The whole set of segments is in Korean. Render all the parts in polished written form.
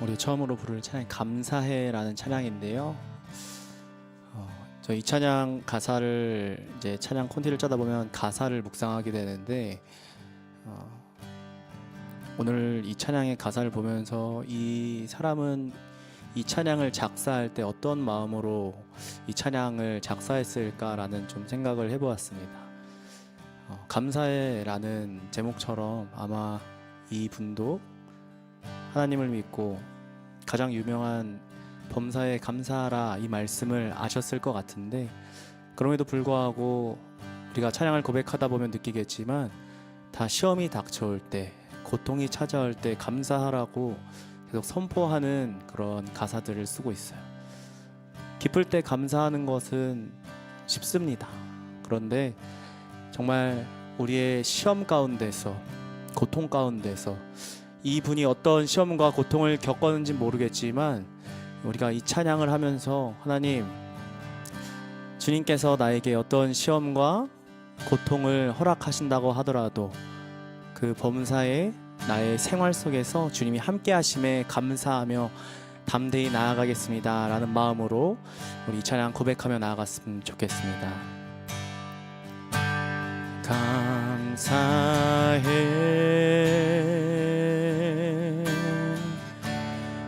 우리 처음으로 부를 찬양 감사해라는 찬양인데요. 저 이 찬양 가사를 이제 찬양 콘티를 짜다 보면 가사를 묵상하게 되는데 오늘 이 찬양의 가사를 보면서 이 사람은 이 찬양을 작사할 때 어떤 마음으로 이 찬양을 작사했을까라는 좀 생각을 해보았습니다. 감사해라는 제목처럼 아마 이 분도 하나님을 믿고 가장 유명한 범사에 감사하라 이 말씀을 아셨을 것 같은데, 그럼에도 불구하고 우리가 찬양을 고백하다 보면 느끼겠지만 다 시험이 닥쳐올 때, 고통이 찾아올 때 감사하라고 계속 선포하는 그런 가사들을 쓰고 있어요. 기쁠 때 감사하는 것은 쉽습니다. 그런데 정말 우리의 시험 가운데서, 고통 가운데서 이분이 어떤 시험과 고통을 겪었는지 모르겠지만 우리가 이 찬양을 하면서 하나님, 주님께서 나에게 어떤 시험과 고통을 허락하신다고 하더라도 그 범사에 나의 생활 속에서 주님이 함께 하심에 감사하며 담대히 나아가겠습니다 라는 마음으로 우리 이 찬양 고백하며 나아갔으면 좋겠습니다. 감사해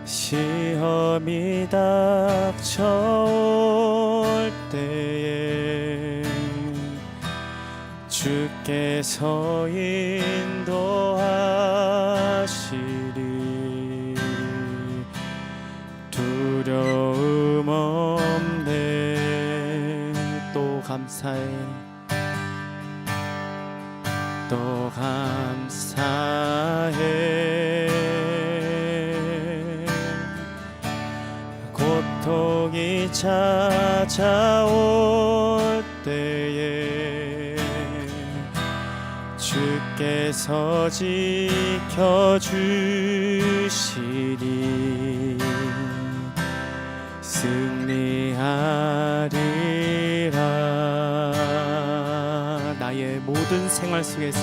시험이 닥쳐올 때에 주께서 인도하시리 두려움 없네. 또 감사해, 또 감사해. 고통이 찾아올 때에 주께서 지켜주시리 승리하리라. 나의 모든 생활 속에서,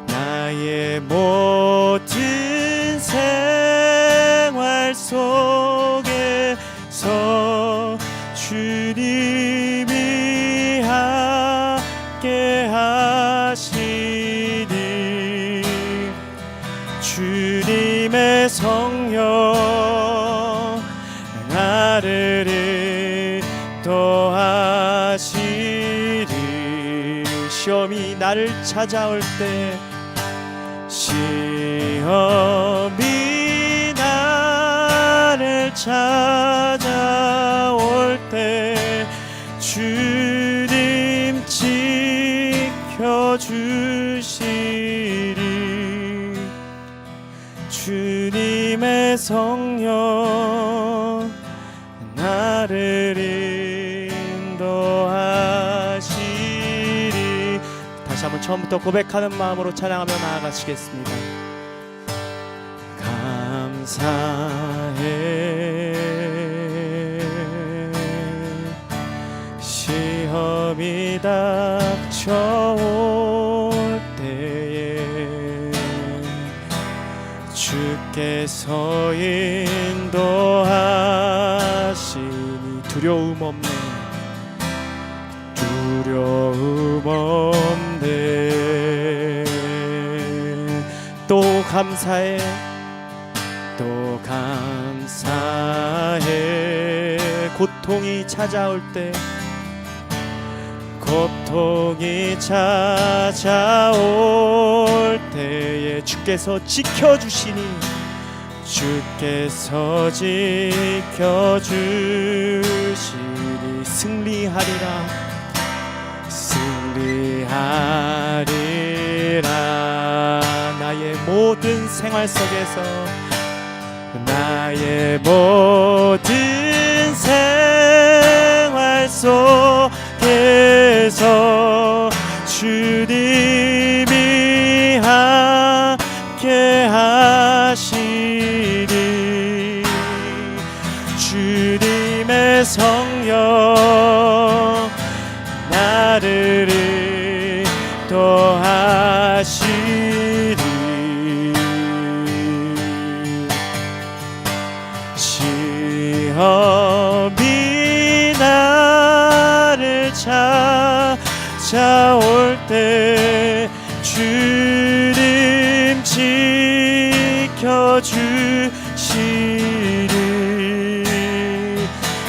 나의 모든 생활 속에서 주님이 함께 하시니 주님의 성령 나를 인도하시리. 시험이 나를 찾아올 때, 시험이 나를 찾아올 때 주님 지켜주시리 주님의 성령 나를 인도하시리. 다시 한번 처음부터 고백하는 마음으로 찬양하며 나아가시겠습니다. 감사해 시험이 닥쳐올 때에 주께서 인도하시니 두려움 없네, 두려움 없네. 또 감사해, 또 감사해. 고통이 찾아올 때, 고통이 찾아올 때에 주께서 지켜주시니, 주께서 지켜주시니 승리하리라, 승리하리라. 나의 모든 생활 속에서, 나의 모든 생활 속에서 주님이 함께 하시니 주님의 성령 나를 인도하시니 시험이 나를 찾아올 때 주님 지켜주시리.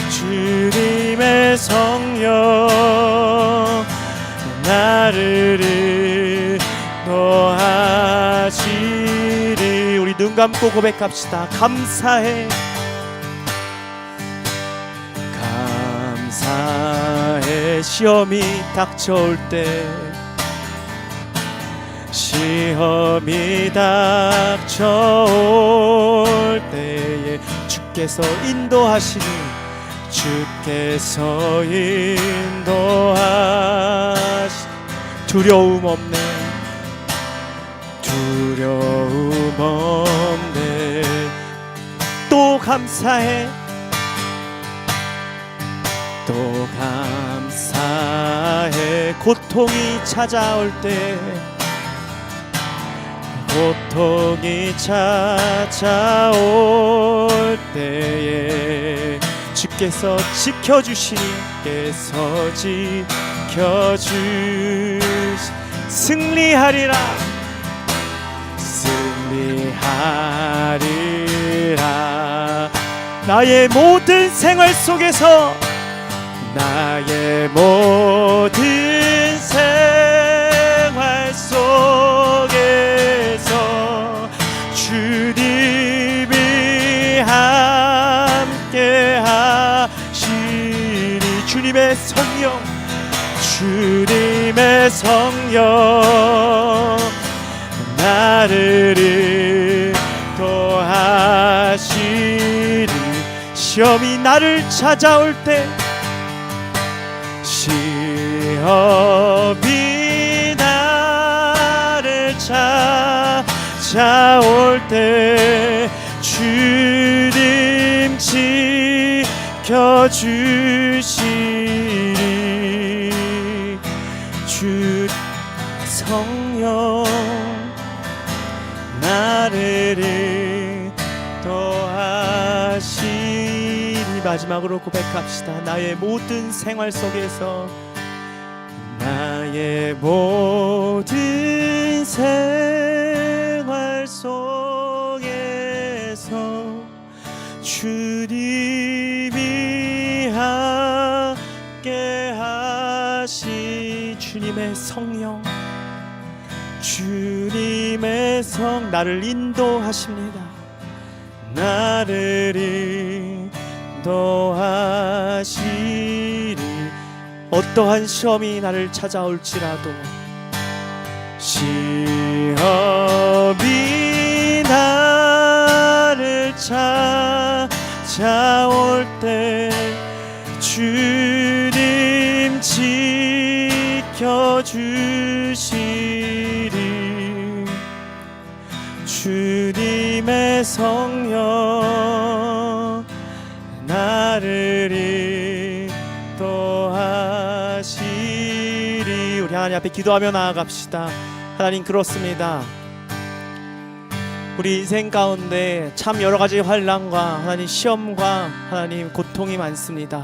주님의 성령 나를 인도하시리. 우리 눈 감고 고백합시다. 감사해, 감사해. 시험이 닥쳐올 때, 시험이 닥쳐올 때에 주께서 인도하시니, 주께서 인도하시. 두려움 없네, 두려움 없네. 또 감사해, 또 감사해. 고통이 찾아올 때, 고통이 찾아올 때에 주께서 지켜주시니, 주께서 지켜주시. 승리하리라, 승리하리라. 나의 모든 생활 속에서, 나의 모든 생활 속에서 주님이 함께 하시니. 주님의 성령, 주님의 성령 나를 인도하시니. 시험이 나를 찾아올 때, 시험이 나를 찾아올 때 주님 지켜주시리. 주 성령 나를 인도하시리. 마지막으로 고백합시다. 나의 모든 생활 속에서, 나의 모든 생활 속에서 주님이 함께 하시. 주님의 성령, 주님의 성 나를 인도하십니다. 나를 인도하시리. 어떠한 시험이 나를 찾아올지라도, 시험이 나를 찾아올 때 주님 지켜주시리. 주님의 성령 나를 인도하시리. 우리 하나님 앞에 기도하며 나아갑시다. 하나님, 그렇습니다. 우리 인생 가운데 참 여러 가지 환난과 하나님 시험과 하나님 고통이 많습니다.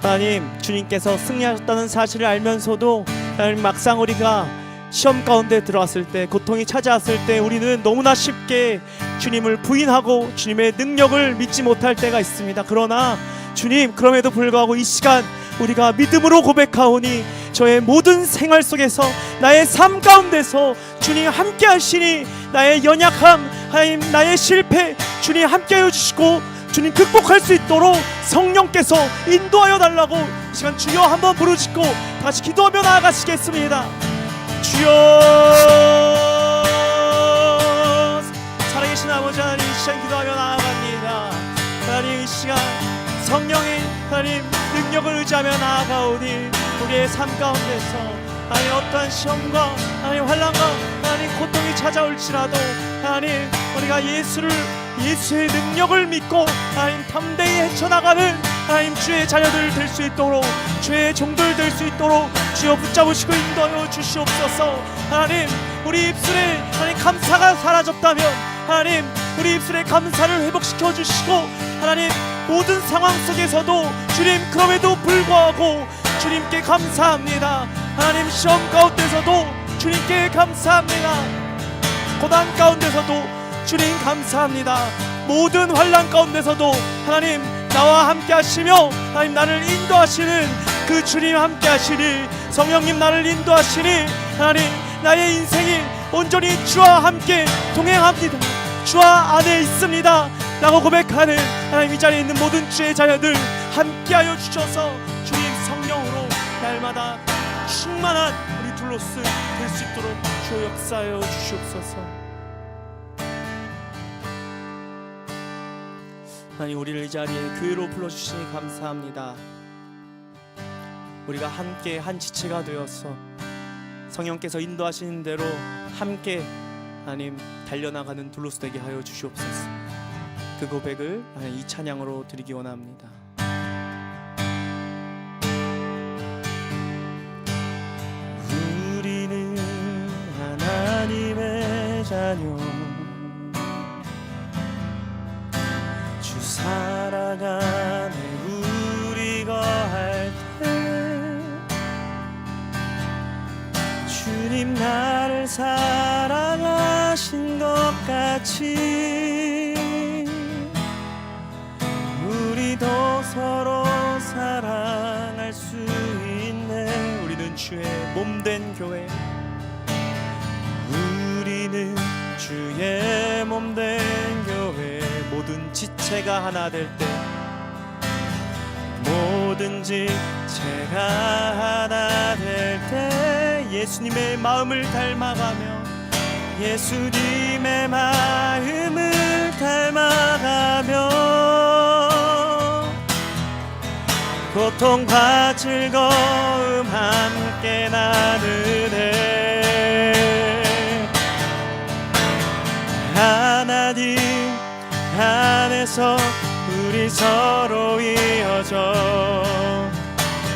하나님, 주님께서 승리하셨다는 사실을 알면서도 하나님, 막상 우리가 시험 가운데 들어왔을 때, 고통이 찾아왔을 때 우리는 너무나 쉽게 주님을 부인하고 주님의 능력을 믿지 못할 때가 있습니다. 그러나 주님, 그럼에도 불구하고 이 시간 우리가 믿음으로 고백하오니 저의 모든 생활 속에서, 나의 삶 가운데서 주님 함께 하시니, 나의 연약함, 하나님 나의 실패 주님 함께하여 주시고 주님 극복할 수 있도록 성령께서 인도하여 달라고 이 시간 주여 한번 부르짖고 다시 기도하며 나아가시겠습니다. 주여, 살아계신 아버지 하나님, 이 시간 기도하며 나아갑니다. 하나님, 이 시간 성령의 하나님 능력을 의지하며 나아가오니 우리의 삶 가운데서 하나님 어떠한 시험과 하나님 환난과 하나님 고통이 찾아올지라도 하나님 우리가 예수의 능력을 믿고 하나님 담대히 헤쳐나가는 하나님 주의 자녀들 될 수 있도록, 주의 종들 될 수 있도록 주여 붙잡으시고 인도하여 주시옵소서. 하나님, 우리 입술에 하나님 감사가 사라졌다면, 하나님 우리 입술의 감사를 회복시켜 주시고, 하나님 모든 상황 속에서도 주님 그럼에도 불구하고 주님께 감사합니다. 하나님 시험 가운데서도 주님께 감사합니다. 고난 가운데서도 주님 감사합니다. 모든 환난 가운데서도 하나님 나와 함께 하시며 하나님 나를 인도하시는 그 주님 함께 하시니, 성령님 나를 인도하시니 하나님 나의 인생이 온전히 주와 함께 동행합니다. 주와 안에 있습니다 라고 고백하는 하나님 이 자리에 있는 모든 주의 자녀들 함께하여 주셔서 주님 성령으로 날마다 충만한 우리 둘로스 될 수 있도록 주여 역사하여 주시옵소서. 하나님 우리를 이 자리에 교회로 불러주시니 감사합니다. 우리가 함께 한 지체가 되어서 성령께서 인도하시는 대로 함께 하나님 달려나가는 둘로스 되게 하여 주시옵소서. 그 고백을 이 찬양으로 드리기 원합니다. 우리는 하나님의 자녀, 주 사랑하네 우리 거할 때, 주님 나를 사랑하신 것 같이 우리도 서로 사랑할 수 있네. 우리는 주의 몸된 교회, 우리는 주의 몸된 교회. 모든 지체가 하나 될 때, 모든 지체가 하나 될 때 예수님의 마음을 닮아가며, 예수님의 마음을 닮아가며 고통과 즐거움 함께 나누네. 하나님 안에서 우리 서로 이어져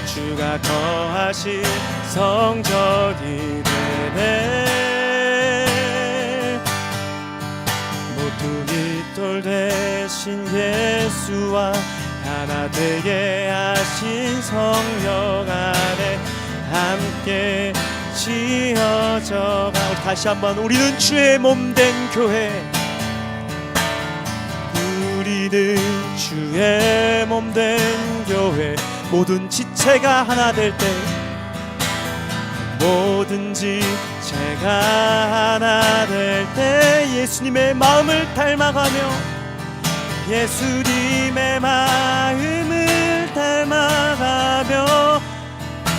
주가 거하신 성전이 되네. 모두 깃돌 되신 예수와 하나 되게 하신 성령 안에 함께 지어져가. 다시 한번 우리는 주의 몸된 교회, 우리는 주의 몸된 교회. 모든 지체가 하나 될 때, 모든 지체가 하나 될 때 예수님의 마음을 닮아가며, 예수님의 마음을 닮아가며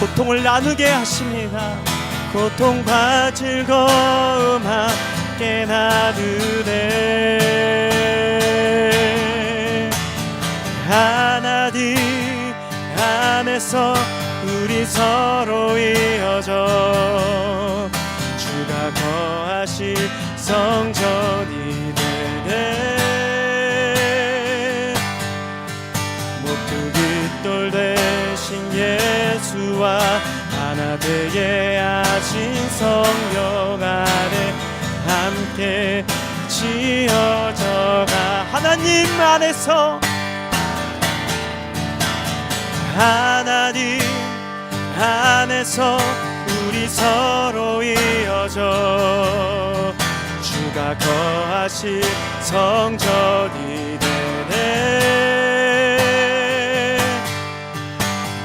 고통을 나누게 하십니다. 고통과 즐거움 함께 나누네. 하나님 안에서 우리 서로 이어져 주가 거하신 성전이 되네. 모두 깃돌 되신 예수와 하나 되게 하신 성령 안에 함께 지어져가. 하나님 안에서, 하나님 안에서 우리 서로 이어져 주가 거하신 성전이 되네.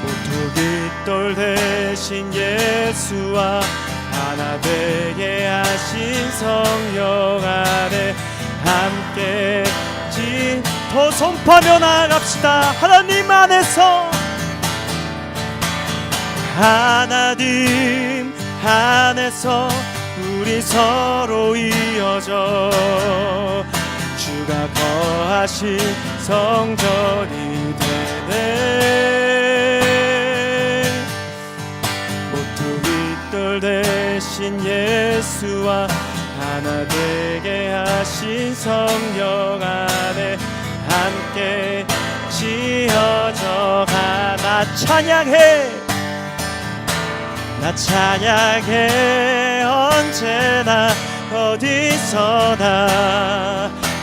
모두 깃돌 되신 예수와 하나 되게 하신 성령 안에 함께 더 선포하며 나아갑시다. 하나님 안에서, 하나님 안에서 우리 서로 이어져 주가 거하신 성전이 되네. 모두 깃돌 되신 예수와 하나 되게 하신 성령 안에 함께 지어져가. 나 찬양해, 나 찬양해 언제나 어디서나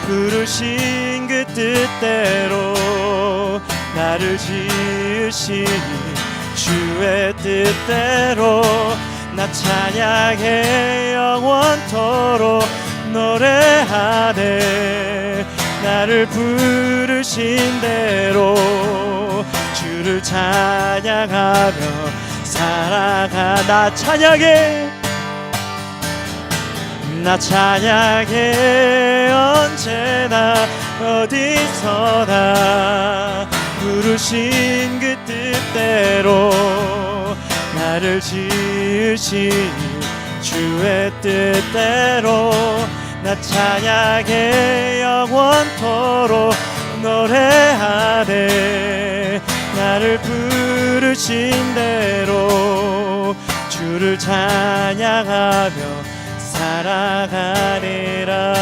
부르신 그 뜻대로 나를 지으신 주의 뜻대로 나 찬양해 영원토록 노래하네. 나를 부르신 대로 주를 찬양하며 살아가. 나 찬양해, 나 찬양해 언제나 어디서나 부르신 그 뜻대로 나를 지으신 주의 뜻대로 나 찬양해 영원토록 노래하네. 나를 부르신 대로 주를 찬양하며 살아가리라.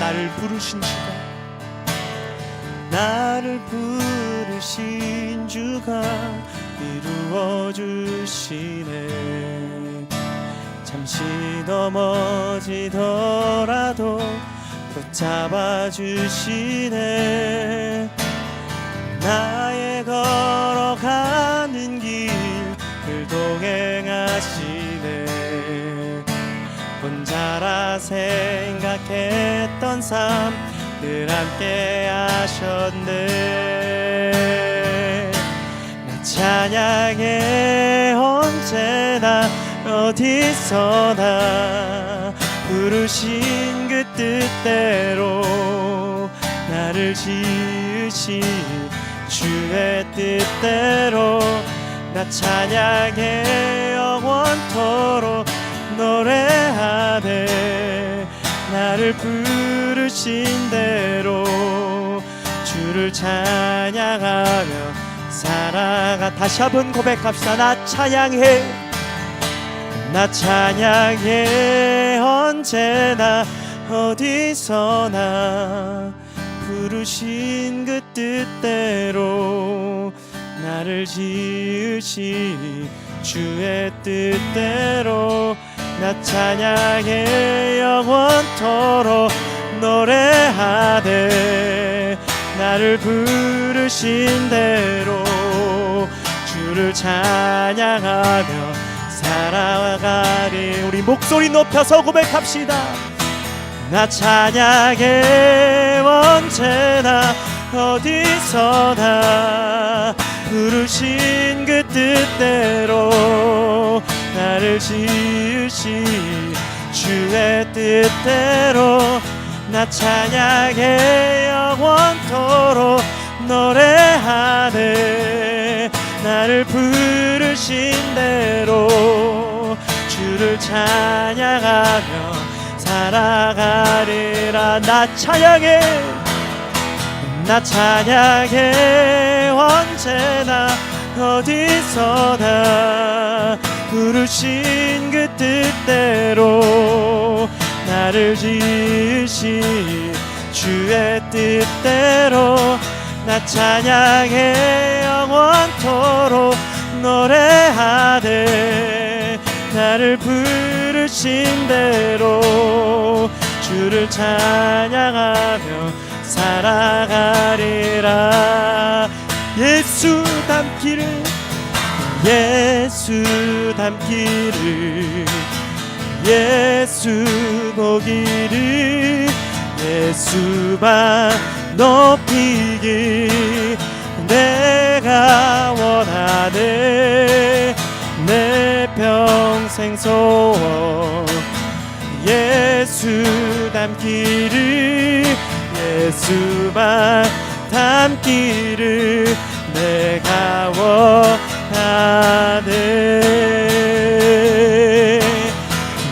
나를 부르신 주가, 나를 부르신 주가 이루어 주시네. 잠시 넘어지더라도 붙잡아 주시네. 나의 걸어가는 길을 동행하시네. 혼자라 생각했던 삶 늘 함께 하셨네. 나 찬양해 언제나 어디서나 부르신 그 뜻대로 나를 지으신 주의 뜻대로 나 찬양해 영원토록 노래하네. 나를 부르신 대로 주를 찬양하며 살아가. 다시 한번 고백합시다. 나 찬양해, 나 찬양해 언제나 어디서나 부르신 그 뜻대로 나를 지으신 주의 뜻대로 나 찬양해 영원토록 노래하네. 나를 부르신 대로 주를 찬양하며 살아가리. 우리 목소리 높여서 고백합시다. 나 찬양해 언제나 어디서나 부르신 그 뜻대로 나를 지으신 주의 뜻대로 나 찬양해 영원토록 노래하네. 나를 부르신 대로 주를 찬양하며 살아가리라. 나 찬양해, 나 찬양해 언제나 어디서나 부르신 그 뜻대로 나를 지으신 주의 뜻대로 나 찬양해 영원토록 노래하네. 나를 부르신 대로 주를 찬양하며 살아가리라. 예수 닮기를, 예수 닮기를, 예수 보기를, 예수만 높이기 내가 원하네. 내 평생 소원 예수 닮기를, 예수만 닮기를 내가 원하네.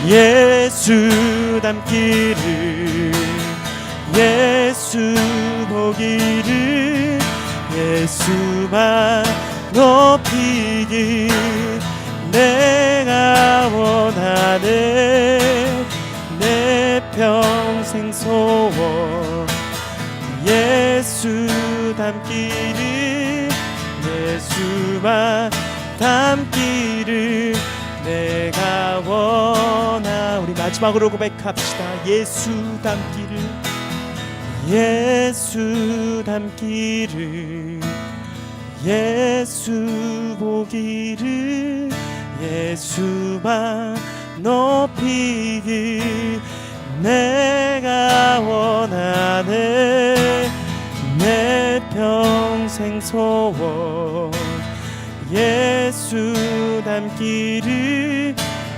예수 닮기를, 예수 보기를, 예수만 높이기 내가 원하네. 내 평생 소원 예수 닮기를, 예수만 닮기를 내가 원하. 우리 마지막으로 고백합시다. 예수 닮기를, 예수 닮기를, 예수 보기를, 예수만 높이길 내가 원하네. 내 평생 소원 예수 닮기를,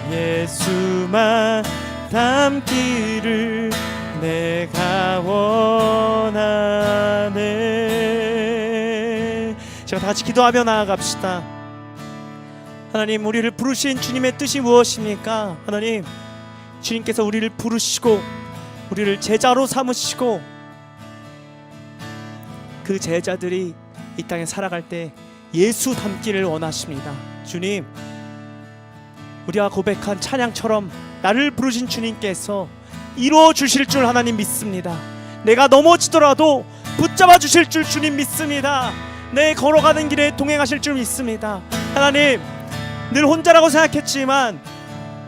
예수만 닮기를 내가 원하네. 제가 다같이 기도하며 나아갑시다. 하나님, 우리를 부르신 주님의 뜻이 무엇입니까? 하나님, 주님께서 우리를 부르시고 우리를 제자로 삼으시고 그 제자들이 이 땅에 살아갈 때 예수 닮기를 원하십니다. 주님, 우리가 고백한 찬양처럼 나를 부르신 주님께서 이루어 주실 줄 하나님 믿습니다. 내가 넘어지더라도 붙잡아 주실 줄 주님 믿습니다. 내 걸어가는 길에 동행하실 줄 믿습니다. 하나님, 늘 혼자라고 생각했지만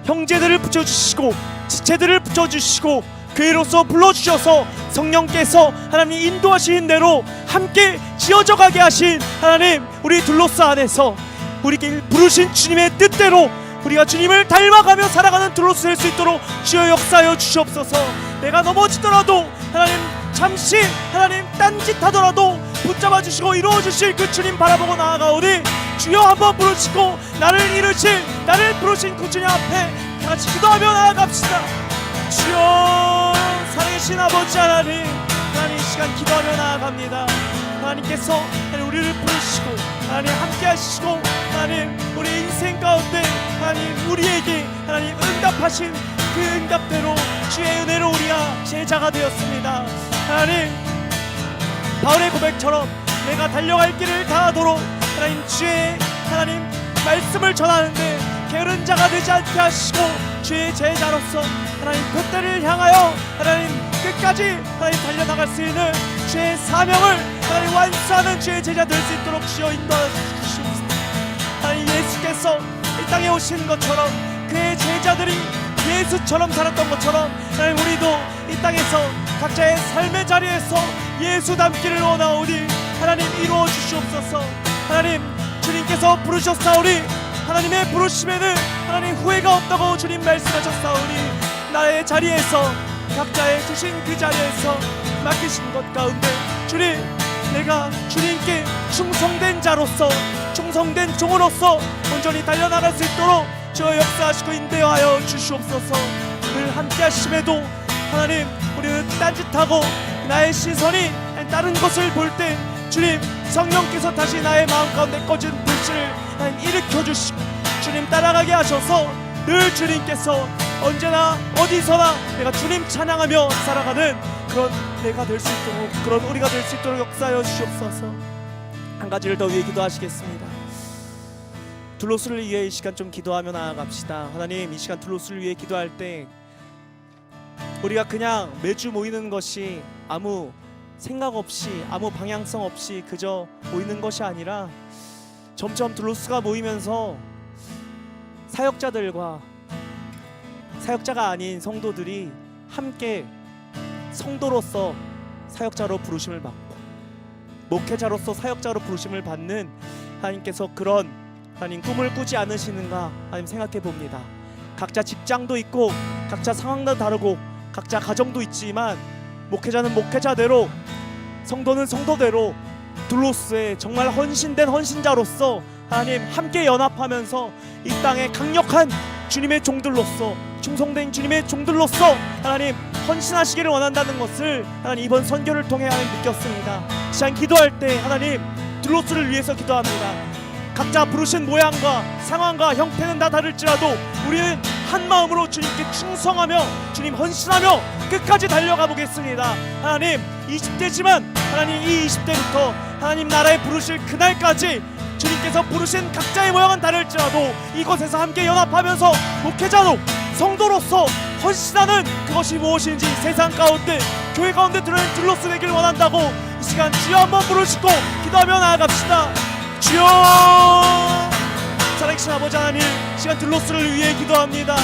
형제들을 붙여주시고 지체들을 붙여주시고 교회로서 불러주셔서 성령께서 하나님 인도하신 대로 함께 지어져 가게 하신 하나님, 우리 둘로스 안에서 우리를 부르신 주님의 뜻대로 우리가 주님을 닮아가며 살아가는 둘로스 될 수 있도록 주여 역사하여 주시옵소서. 내가 넘어지더라도 하나님, 잠시 하나님 딴짓하더라도 붙잡아 주시고 이루어 주실 그 주님 바라보고 나아가오니 주여 한번 부르시고 나를 이루실, 나를 부르신 그 주님 앞에 같이 기도하며 나아갑시다. 주여, 살아계신 아버지 하나님, 하나님 이 시간 기도하며 나아갑니다. 하나님께서 우리를 부르시고 하나님 함께 하시고 하나님 우리 인생 가운데 하나님 우리에게 하나님 응답하신 그 응답대로 주의 은혜로 우리가 제자가 되었습니다. 하나님, 바울의 고백처럼 내가 달려갈 길을 다하도록 하나님 주의 하나님 말씀을 전하는데 게으른 자가 되지 않게 하시고 주의 제자로서 하나님 그때를 향하여 하나님 끝까지 하나님 달려나갈 수 있는 주의 사명을 하나님 완수하는 주의 제자 될 수 있도록 주여 인도하여 주시옵소서. 하나님, 예수께서 이 땅에 오신 것처럼 그의 제자들이 예수처럼 살았던 것처럼 하나님 우리도 이 땅에서 각자의 삶의 자리에서 예수 닮기를 원하오니 하나님 이루어 주시옵소서. 하나님, 주님께서 부르셨사오니 하나님의 부르심에는 하나님 후회가 없다고 주님 말씀하셨사오니 나의 자리에서 각자의 주신 그 자리에서 맡기신 것 가운데 주님, 내가 주님께 충성된 자로서 충성된 종으로서 온전히 달려나갈 수 있도록 주여 역사하시고 인도하여 주시옵소서. 늘 함께 하심에도 하나님 우리는 딴짓하고 나의 시선이 다른 것을 볼 때 주님 성령께서 다시 나의 마음 가운데 꺼진 불씨를 일으켜 주시고 주님 따라가게 하셔서 늘 주님께서 언제나 어디서나 내가 주님 찬양하며 살아가는 그런 내가 될 수 있도록, 그런 우리가 될 수 있도록 역사하여 주시옵소서. 한 가지를 더 위해 기도하시겠습니다. 둘로스를 위해 이 시간 좀 기도하며 나아갑시다. 하나님, 이 시간 둘로스를 위해 기도할 때 우리가 그냥 매주 모이는 것이 아무 생각 없이 아무 방향성 없이 그저 모이는 것이 아니라 점점 둘로스가 모이면서 사역자들과 사역자가 아닌 성도들이 함께 성도로서 사역자로 부르심을 받고 목회자로서 사역자로 부르심을 받는 하나님께서 그런 하나님 꿈을 꾸지 않으시는가 하나님 생각해 봅니다. 각자 직장도 있고 각자 상황도 다르고 각자 가정도 있지만 목회자는 목회자대로 성도는 성도대로 둘로스의 정말 헌신된 헌신자로서 하나님 함께 연합하면서 이 땅에 강력한 주님의 종들로서 충성된 주님의 종들로서 하나님 헌신하시기를 원한다는 것을 하나님 이번 선교를 통해 하나님 느꼈습니다. 시간 기도할 때 하나님 둘로스를 위해서 기도합니다. 각자 부르신 모양과 상황과 형태는 다 다를지라도 우리는 한 마음으로 주님께 충성하며 주님 헌신하며 끝까지 달려가 보겠습니다. 하나님 20대지만 하나님 이 20대부터 하나님 나라에 부르실 그날까지 주님께서 부르신 각자의 모양은 다를지라도 이곳에서 함께 연합하면서 목회자로 성도로서 헌신하는 그것이 무엇인지 세상 가운데 교회 가운데 드러낸 둘로스 되기를 원한다고 이 시간 주여 한번 부르시고 기도하며 나아갑시다. 주여, 살아계신 아버지 하나님, 시간 둘로스를 위해 기도합니다.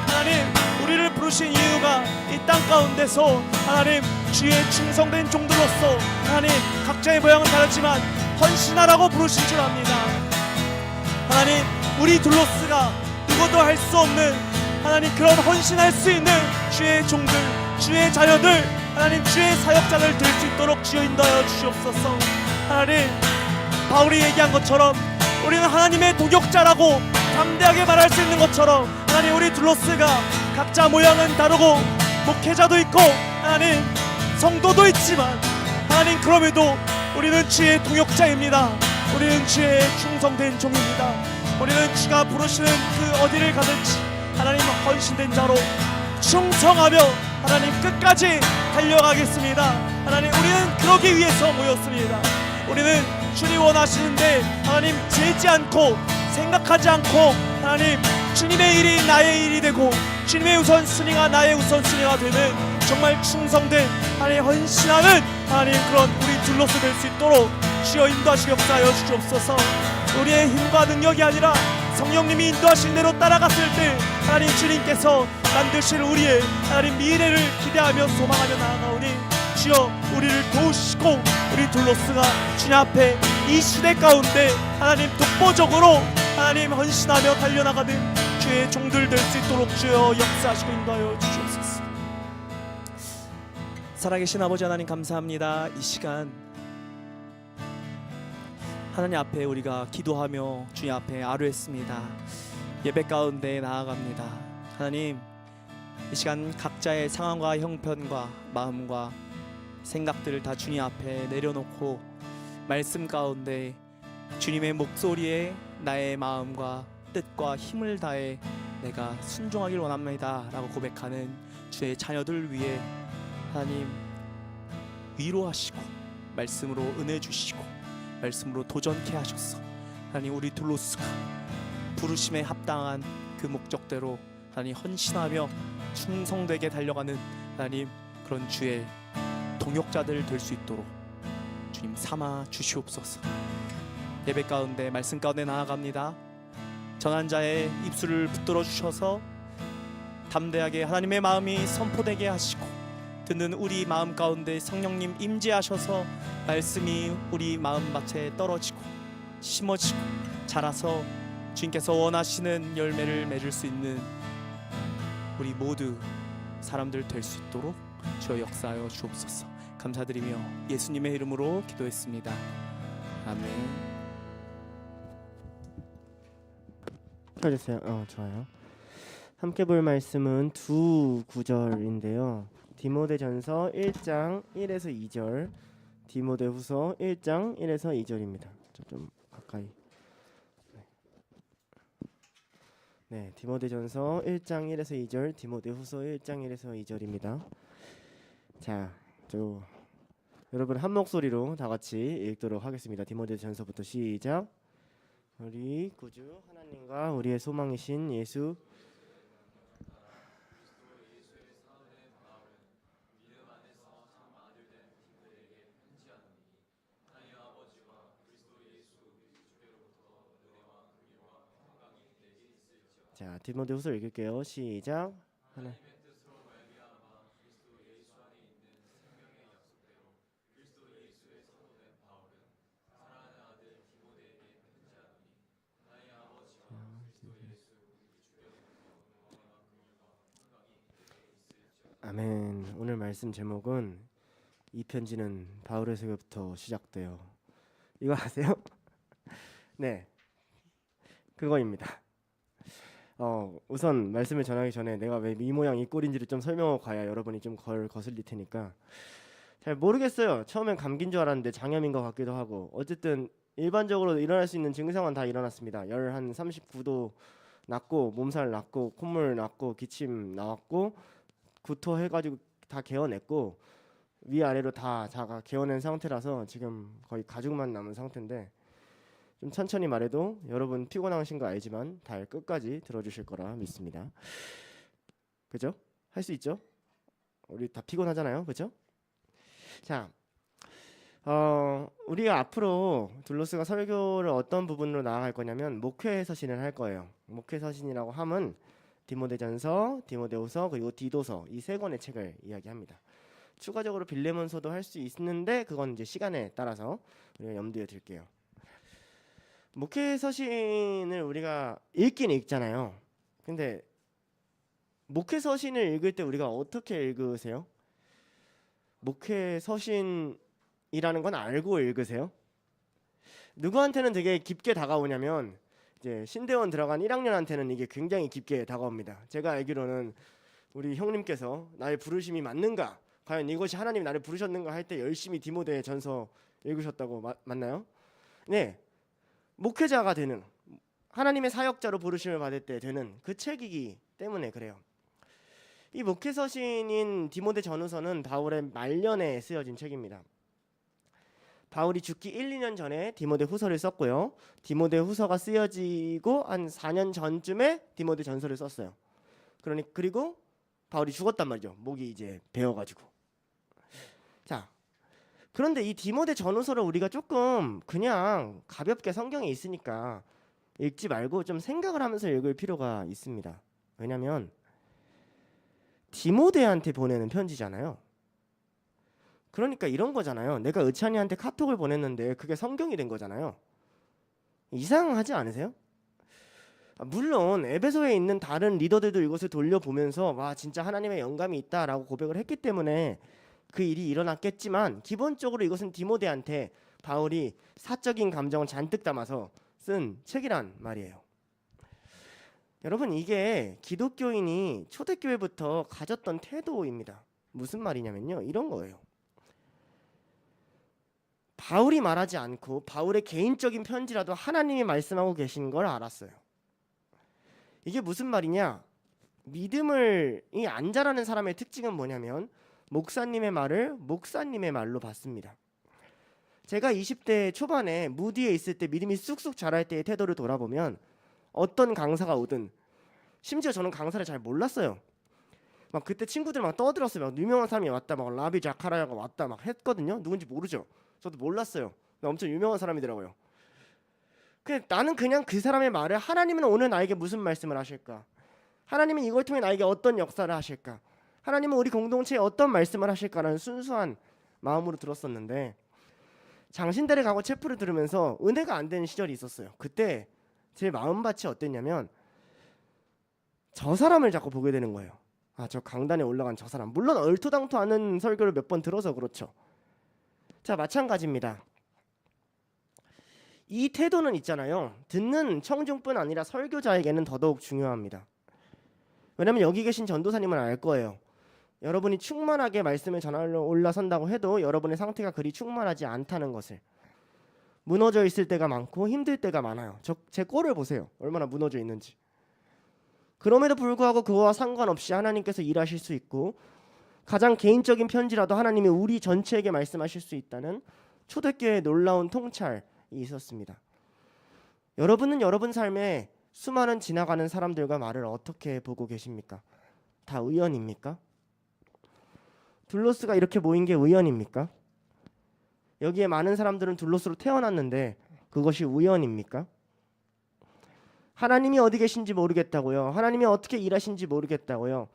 하나님 우리를 부르신 이유가 이 땅 가운데서 하나님 주의 충성된 종들로서 하나님 각자의 모양은 다르지만 헌신하라고 부르신 줄 압니다. 하나님 우리 둘로스가 누구도 할 수 없는 하나님 그런 헌신할 수 있는 주의 종들, 주의 자녀들, 하나님 주의 사역자들 될 수 있도록 주여 인도하여 주시옵소서. 하나님 바울이 얘기한 것처럼 우리는 하나님의 동역자라고 담대하게 말할 수 있는 것처럼 하나님 우리 둘로스가 각자 모양은 다르고 목회자도 있고 하나님 성도도 있지만 하나님 그럼에도 우리는 주의 동역자입니다. 우리는 주의 충성된 종입니다. 우리는 주가 부르시는 그 어디를 가든지 하나님 헌신된 자로 충성하며 하나님 끝까지 달려가겠습니다. 하나님 우리는 그러기 위해서 모였습니다. 우리는 주님 원하시는데 하나님 재지 않고 생각하지 않고 하나님 주님의 일이 나의 일이 되고 주님의 우선순위가 나의 우선순위가 되는 정말 충성된 하나님 헌신하는 하나님 그런 우리 둘로서 될 수 있도록 주여 인도하시기 역사하여 주시옵소서. 우리의 힘과 능력이 아니라 성령님이 인도하신 대로 따라갔을 때 하나님 주님께서 만드실 우리의 하나님 미래를 기대하며 소망하며 나아가오니 주여 우리를 도우시고 우리 둘로스가 주님 앞에 이 시대 가운데 하나님 독보적으로 하나님 헌신하며 달려나가는 주의 종들 될 수 있도록 주여 역사하시고 인도하여 주시옵소서. 살아계신 아버지 하나님 감사합니다. 이 시간 하나님 앞에 우리가 기도하며 주님 앞에 아뢰었습니다. 예배 가운데 나아갑니다. 하나님 이 시간 각자의 상황과 형편과 마음과 생각들을 다 주님 앞에 내려놓고 말씀 가운데 주님의 목소리에 나의 마음과 뜻과 힘을 다해 내가 순종하길 원합니다 라고 고백하는 주의 자녀들 위해 하나님 위로하시고 말씀으로 은혜 주시고 말씀으로 도전케 하셔서 하나님 우리 둘로스가 부르심에 합당한 그 목적대로 하나님 헌신하며 충성되게 달려가는 하나님 그런 주의 동역자들 될 수 있도록 주님 삼아 주시옵소서. 예배 가운데 말씀 가운데 나아갑니다. 전한 자의 입술을 붙들어 주셔서 담대하게 하나님의 마음이 선포되게 하시고 듣는 우리 마음 가운데 성령님 임재하셔서 말씀이 우리 마음밭에 떨어지고 심어지고 자라서 주님께서 원하시는 열매를 맺을 수 있는 우리 모두 사람들 될 수 있도록 주여 역사하여 주옵소서. 감사드리며 예수님의 이름으로 기도했습니다. 아멘. 켜주세요. 좋아요. 함께 볼 말씀은 두 구절인데요. 디모데전서 1장 1에서 2절, 디모데후서 1장 1에서 2절입니다. 좀 가까이. 네, 디모데전서 1장 1에서 2절, 디모데후서 1장 1에서 2절입니다. 자, 여러분 한 목소리로 다 같이 읽도록 하겠습니다. 디모데전서부터 시작. 우리 구주 하나님과 우리의 소망이신 예수 자, 디모데후서 읽을게요. 시작. 하나. 아멘. 오늘 말씀 제목은 이 편지는 바울에서부터 시작돼요. 이거 아세요? 네, 그거입니다. 우선 말씀을 전하기 전에 내가 왜 이 모양 이 꼴인지를 좀 설명하고 가야 여러분이 좀 거슬릴 테니까. 잘 모르겠어요. 처음엔 감기인 줄 알았는데 장염인 것 같기도 하고. 어쨌든 일반적으로 일어날 수 있는 증상은 다 일어났습니다. 열 한 39도 났고, 몸살 났고, 콧물 났고, 기침 나왔고, 구토해가지고 다 개어냈고, 위아래로 다 자가 개어낸 상태라서 지금 거의 가죽만 남은 상태인데, 좀 천천히 말해도 여러분 피곤하신 거 알지만 달 끝까지 들어주실 거라 믿습니다. 그죠? 할 수 있죠? 우리 다 피곤하잖아요, 그죠? 자, 우리가 앞으로 둘로스가 설교를 어떤 부분으로 나아갈 거냐면 목회 서신을 할 거예요. 목회 서신이라고 함은 디모데전서, 디모데후서 그리고 디도서 이 세 권의 책을 이야기합니다. 추가적으로 빌레몬서도 할 수 있는데 그건 이제 시간에 따라서 우리가 염두에 둘게요. 목회서신을 우리가 읽긴 읽잖아요. 근데 목회서신을 읽을 때 우리가 어떻게 읽으세요? 목회서신이라는 건 알고 읽으세요? 누구한테는 되게 깊게 다가오냐면 이제 신대원 들어간 1학년한테는 이게 굉장히 깊게 다가옵니다. 제가 알기로는 우리 형님께서 나의 부르심이 맞는가, 과연 이것이 하나님이 나를 부르셨는가 할 때 열심히 디모데 전서 읽으셨다고 맞나요? 네, 목회자가 되는, 하나님의 사역자로 부르심을 받을 때 되는 그 책이기 때문에 그래요. 이 목회서신인 디모데 전후서는 바울의 말년에 쓰여진 책입니다. 바울이 죽기 1, 2년 전에 디모데 후서를 썼고요. 디모데 후서가 쓰여지고 한 4년 전쯤에 디모데 전서를 썼어요. 그리고 바울이 죽었단 말이죠. 목이 이제 베어가지고. 자, 그런데 이 디모데 전후서를 우리가 조금 그냥 가볍게 성경에 있으니까 읽지 말고 좀 생각을 하면서 읽을 필요가 있습니다. 왜냐하면 디모데한테 보내는 편지잖아요. 그러니까 이런 거잖아요. 내가 의찬이한테 카톡을 보냈는데 그게 성경이 된 거잖아요. 이상하지 않으세요? 물론 에베소에 있는 다른 리더들도 이것을 돌려보면서 와 진짜 하나님의 영감이 있다라고 고백을 했기 때문에 그 일이 일어났겠지만 기본적으로 이것은 디모데한테 바울이 사적인 감정을 잔뜩 담아서 쓴 책이란 말이에요. 여러분, 이게 기독교인이 초대교회부터 가졌던 태도입니다. 무슨 말이냐면요, 이런 거예요. 바울이 말하지 않고 바울의 개인적인 편지라도 하나님이 말씀하고 계신 걸 알았어요. 이게 무슨 말이냐? 믿음을 안 자라는 사람의 특징은 뭐냐면 목사님의 말을 목사님의 말로 받습니다. 제가 20대 초반에 무디에 있을 때 믿음이 쑥쑥 자랄 때의 태도를 돌아보면 어떤 강사가 오든, 심지어 저는 강사를 잘 몰랐어요. 막 그때 친구들 막 떠들었어요. 막 유명한 사람이 왔다, 막 라비 자카라야가 왔다 막 했거든요. 누군지 모르죠. 저도 몰랐어요. 엄청 유명한 사람이더라고요. 나는 그냥 그 사람의 말을, 하나님은 오늘 나에게 무슨 말씀을 하실까? 하나님은 이걸 통해 나에게 어떤 역사를 하실까? 하나님은 우리 공동체에 어떤 말씀을 하실까라는 순수한 마음으로 들었었는데, 장신대를 가고 체프를 들으면서 은혜가 안 되는 시절이 있었어요. 그때 제 마음밭이 어땠냐면 저 사람을 자꾸 보게 되는 거예요. 아, 저 강단에 올라간 저 사람. 물론 얼토당토하는 설교를 몇 번 들어서 그렇죠. 자, 마찬가지입니다. 이 태도는 있잖아요. 듣는 청중뿐 아니라 설교자에게는 더더욱 중요합니다. 왜냐하면 여기 계신 전도사님은 알 거예요. 여러분이 충만하게 말씀을 전하러 올라선다고 해도 여러분의 상태가 그리 충만하지 않다는 것을. 무너져 있을 때가 많고 힘들 때가 많아요. 제 꼴을 보세요. 얼마나 무너져 있는지. 그럼에도 불구하고 그와 상관없이 하나님께서 일하실 수 있고 가장 개인적인 편지라도 하나님이 우리 전체에게 말씀하실 수 있다는 초대교회의 놀라운 통찰이 있었습니다. 여러분은 여러분 삶에 수많은 지나가는 사람들과 말을 어떻게 보고 계십니까? 다 우연입니까? 둘로스가 이렇게 모인 게 우연입니까? 여기에 많은 사람들은 둘로스로 태어났는데 그것이 우연입니까? 하나님이 어디 계신지 모르겠다고요. 하나님이 어떻게 일하신지 모르겠다고요.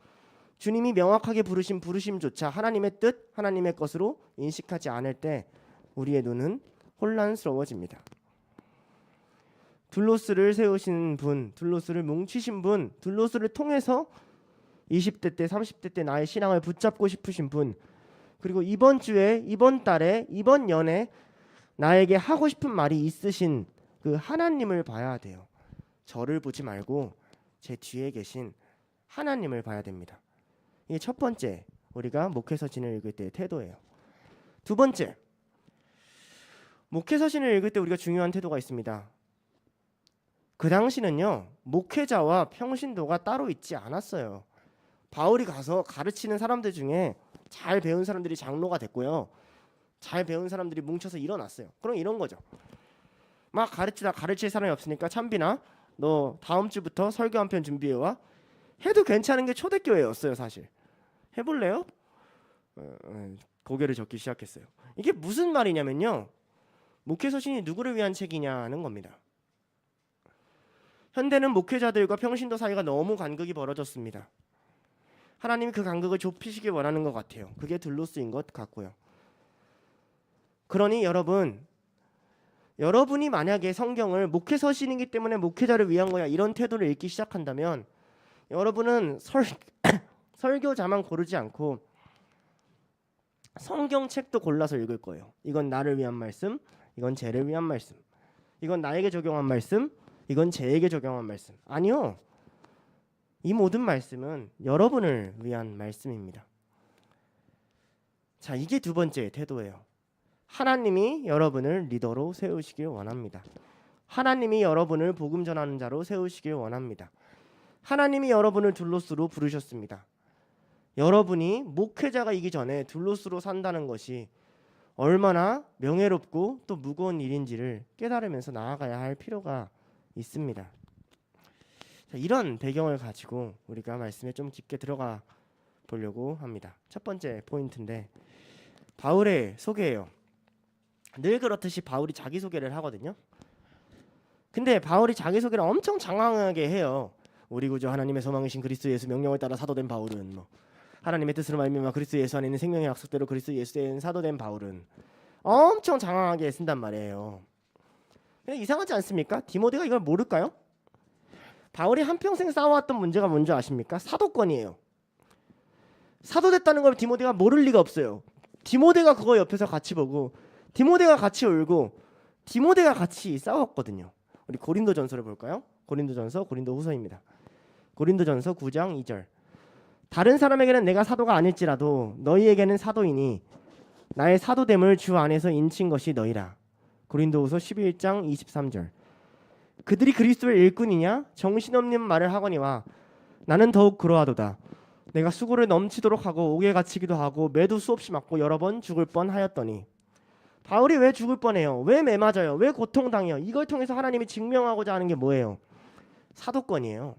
주님이 명확하게 부르신 부르심조차 하나님의 뜻, 하나님의 것으로 인식하지 않을 때 우리의 눈은 혼란스러워집니다. 둘로스를 세우신 분, 둘로스를 뭉치신 분, 둘로스를 통해서 20대 때, 30대 때 나의 신앙을 붙잡고 싶으신 분, 그리고 이번 주에, 이번 달에, 이번 연에 나에게 하고 싶은 말이 있으신 그 하나님을 봐야 돼요. 저를 보지 말고 제 뒤에 계신 하나님을 봐야 됩니다. 이게 첫 번째, 우리가 목회서신을 읽을 때의 태도예요. 두 번째, 목회서신을 읽을 때 우리가 중요한 태도가 있습니다. 그 당시는요, 목회자와 평신도가 따로 있지 않았어요. 바울이 가서 가르치는 사람들 중에 잘 배운 사람들이 장로가 됐고요, 잘 배운 사람들이 뭉쳐서 일어났어요. 그럼 이런 거죠. 막 가르치다 가르칠 사람이 없으니까 찬빈아, 너 다음 주부터 설교 한 편 준비해와. 해도 괜찮은 게 초대교회였어요. 사실 해볼래요? 고개를 젓기 시작했어요. 이게 무슨 말이냐면요, 목회서신이 누구를 위한 책이냐는 겁니다. 현대는 목회자들과 평신도 사이가 너무 간극이 벌어졌습니다. 하나님이 그 간극을 좁히시길 원하는 것 같아요. 그게 둘로스인 것 같고요. 그러니 여러분이 만약에 성경을 목회 서신이기 때문에 목회자를 위한 거야 이런 태도를 읽기 시작한다면 여러분은 설교자만 고르지 않고 성경책도 골라서 읽을 거예요. 이건 나를 위한 말씀, 이건 쟤를 위한 말씀, 이건 나에게 적용한 말씀, 이건 쟤에게 적용한 말씀. 아니요. 이 모든 말씀은 여러분을 위한 말씀입니다. 자, 이게 두 번째 태도예요. 하나님이 여러분을 리더로 세우시길 원합니다. 하나님이 여러분을 복음 전하는 자로 세우시길 원합니다. 하나님이 여러분을 둘로스로 부르셨습니다. 여러분이 목회자가 이기 전에 둘로스로 산다는 것이 얼마나 명예롭고 또 무거운 일인지를 깨달으면서 나아가야 할 필요가 있습니다. 자, 이런 배경을 가지고 우리가 말씀에 좀 깊게 들어가 보려고 합니다. 첫 번째 포인트인데 바울의 소개예요. 늘 그렇듯이 바울이 자기소개를 하거든요. 근데 바울이 자기소개를 엄청 장황하게 해요. 우리 구주 하나님의 소망이신 그리스도 예수 명령을 따라 사도된 바울은 하나님의 뜻으로 말미암아 그리스도 예수 안에 있는 생명의 약속대로 그리스도 예수에 사도된 바울은 엄청 장황하게 쓴단 말이에요. 근데 이상하지 않습니까? 디모데가 이걸 모를까요? 바울이 한평생 쌓아왔던 문제가 뭔지 아십니까? 사도권이에요. 사도 됐다는 걸 디모데가 모를 리가 없어요. 디모데가 그거 옆에서 같이 보고 디모데가 같이 울고 디모데가 같이 싸웠거든요. 우리 고린도전서를 볼까요? 고린도전서 고린도후서입니다. 고린도전서 9장 2절. 다른 사람에게는 내가 사도가 아닐지라도 너희에게는 사도이니 나의 사도됨을 주 안에서 인친 것이 너희라. 고린도후서 11장 23절. 그들이 그리스도의 일꾼이냐? 정신없는 말을 하거니와 나는 더욱 그러하도다. 내가 수고를 넘치도록 하고 옥에 갇히기도 하고 매도 수없이 맞고 여러 번 죽을 뻔하였더니. 바울이 왜 죽을 뻔해요? 왜 매맞아요? 왜 고통당해요? 이걸 통해서 하나님이 증명하고자 하는 게 뭐예요? 사도권이에요.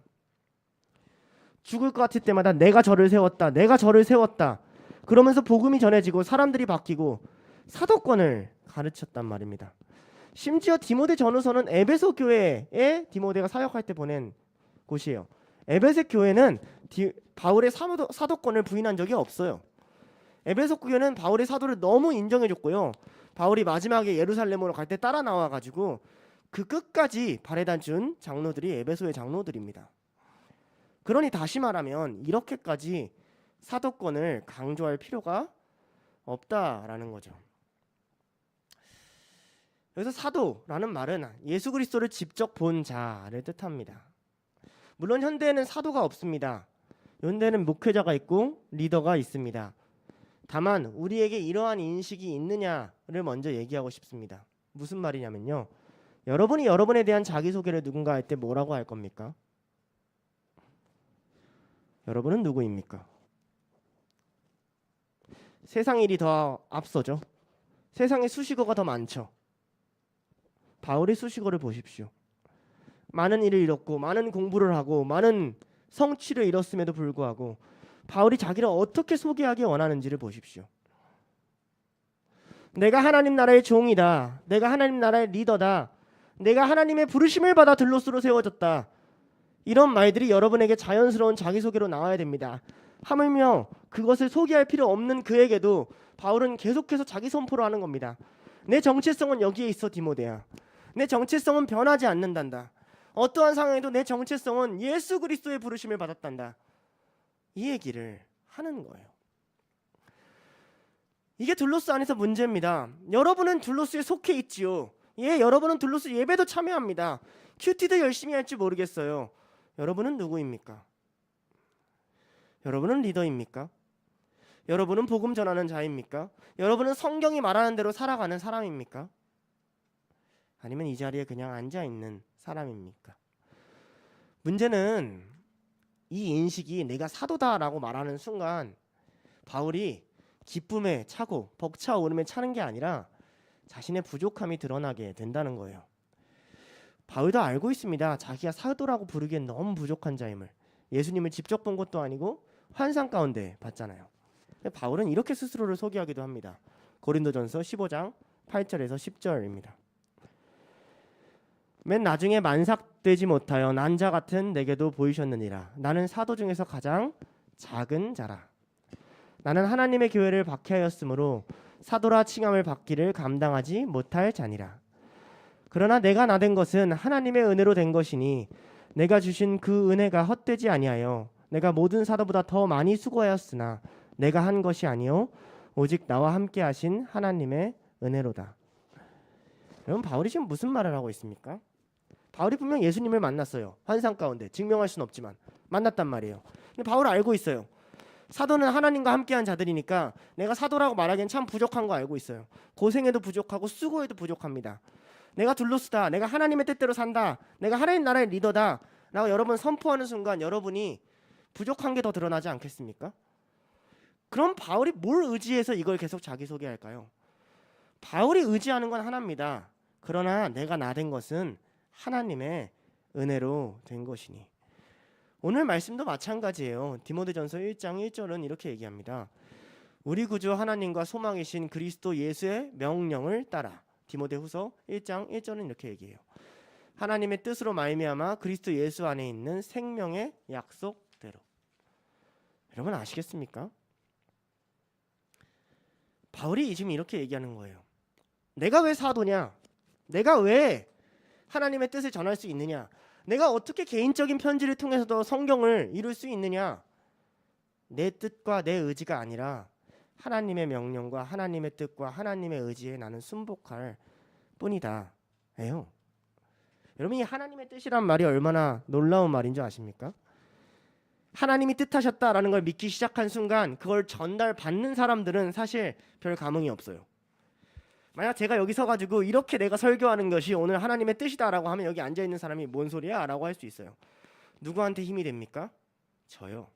죽을 것 같을 때마다 내가 저를 세웠다. 내가 저를 세웠다. 그러면서 복음이 전해지고 사람들이 바뀌고 사도권을 가르쳤단 말입니다. 심지어 디모데 전후서는 에베소 교회에 디모데가 사역할 때 보낸 곳이에요. 에베소 교회는 바울의 사도권을 부인한 적이 없어요. 에베소 교회는 바울의 사도를 너무 인정해줬고요. 바울이 마지막에 예루살렘으로 갈 때 따라 나와가지고 그 끝까지 발해단준 장로들이 에베소의 장로들입니다. 그러니 다시 말하면 이렇게까지 사도권을 강조할 필요가 없다라는 거죠. 여기서 사도라는 말은 예수 그리스도를 직접 본 자를 뜻합니다. 물론 현대에는 사도가 없습니다. 현대에는 목회자가 있고 리더가 있습니다. 다만 우리에게 이러한 인식이 있느냐를 먼저 얘기하고 싶습니다. 무슨 말이냐면요. 여러분이 여러분에 대한 자기소개를 누군가 할 때 뭐라고 할 겁니까? 여러분은 누구입니까? 세상 일이 더 앞서죠. 세상에 수식어가 더 많죠. 바울의 수식어를 보십시오. 많은 일을 잃었고 많은 공부를 하고 많은 성취를 이뤘음에도 불구하고 바울이 자기를 어떻게 소개하기 원하는지를 보십시오. 내가 하나님 나라의 종이다. 내가 하나님 나라의 리더다. 내가 하나님의 부르심을 받아 들로스로 세워졌다. 이런 말들이 여러분에게 자연스러운 자기소개로 나와야 됩니다. 하물며 그것을 소개할 필요 없는 그에게도 바울은 계속해서 자기 선포를 하는 겁니다. 내 정체성은 여기에 있어 디모데야. 내 정체성은 변하지 않는단다. 어떠한 상황에도 내 정체성은 예수 그리스도의 부르심을 받았단다. 이 얘기를 하는 거예요. 이게 둘로스 안에서 문제입니다. 여러분은 둘로스에 속해 있지요. 예, 여러분은 둘로스 예배도 참여합니다. 큐티도 열심히 할지 모르겠어요. 여러분은 누구입니까? 여러분은 리더입니까? 여러분은 복음 전하는 자입니까? 여러분은 성경이 말하는 대로 살아가는 사람입니까? 아니면 이 자리에 그냥 앉아있는 사람입니까? 문제는 이 인식이 내가 사도다라고 말하는 순간 바울이 기쁨에 차고 벅차오름에 차는 게 아니라 자신의 부족함이 드러나게 된다는 거예요. 바울도 알고 있습니다. 자기가 사도라고 부르기엔 너무 부족한 자임을. 예수님을 직접 본 것도 아니고 환상 가운데 봤잖아요. 바울은 이렇게 스스로를 소개하기도 합니다. 고린도전서 15장 8절에서 10절입니다. 맨 나중에 만삭되지 못하여 난 자 같은 내게도 보이셨느니라. 나는 사도 중에서 가장 작은 자라. 나는 하나님의 교회를 박해하였으므로 사도라 칭함을 받기를 감당하지 못할 자니라. 그러나 내가 나된 것은 하나님의 은혜로 된 것이니 내가 주신 그 은혜가 헛되지 아니하여 내가 모든 사도보다 더 많이 수고하였으나 내가 한 것이 아니요 오직 나와 함께 하신 하나님의 은혜로다. 여러분, 바울이 지금 무슨 말을 하고 있습니까? 바울이 분명 예수님을 만났어요. 환상 가운데 증명할 수는 없지만 만났단 말이에요. 근데 바울은 알고 있어요. 사도는 하나님과 함께한 자들이니까 내가 사도라고 말하기엔 참 부족한 거 알고 있어요. 고생해도 부족하고 수고해도 부족합니다. 내가 둘로스다, 내가 하나님의 뜻대로 산다, 내가 하나님 나라의 리더다 라고 여러분 선포하는 순간 여러분이 부족한 게 더 드러나지 않겠습니까? 그럼 바울이 뭘 의지해서 이걸 계속 자기소개할까요? 바울이 의지하는 건 하나입니다. 그러나 내가 나된 것은 하나님의 은혜로 된 것이니. 오늘 말씀도 마찬가지예요. 디모데전서 1장 1절은 이렇게 얘기합니다. 우리 구주 하나님과 소망이신 그리스도 예수의 명령을 따라. 디모데후서 1장 1절은 이렇게 얘기해요. 하나님의 뜻으로 말미암아 그리스도 예수 안에 있는 생명의 약속대로. 여러분 아시겠습니까? 바울이 지금 이렇게 얘기하는 거예요. 내가 왜 사도냐? 내가 왜 하나님의 뜻을 전할 수 있느냐? 내가 어떻게 개인적인 편지를 통해서도 성경을 이룰 수 있느냐? 내 뜻과 내 의지가 아니라 하나님의 명령과 하나님의 뜻과 하나님의 의지에 나는 순복할 뿐이다. 예요. 여러분, 이 하나님의 뜻이란 말이 얼마나 놀라운 말인 줄 아십니까? 하나님이 뜻하셨다라는 걸 믿기 시작한 순간 그걸 전달받는 사람들은 사실 별 감흥이 없어요. 만약 제가 여기 서가지고 이렇게 내가 설교하는 것이 오늘 하나님의 뜻이다라고 하면 여기 앉아있는 사람이 뭔 소리야? 라고 할 수 있어요. 누구한테 힘이 됩니까? 저요.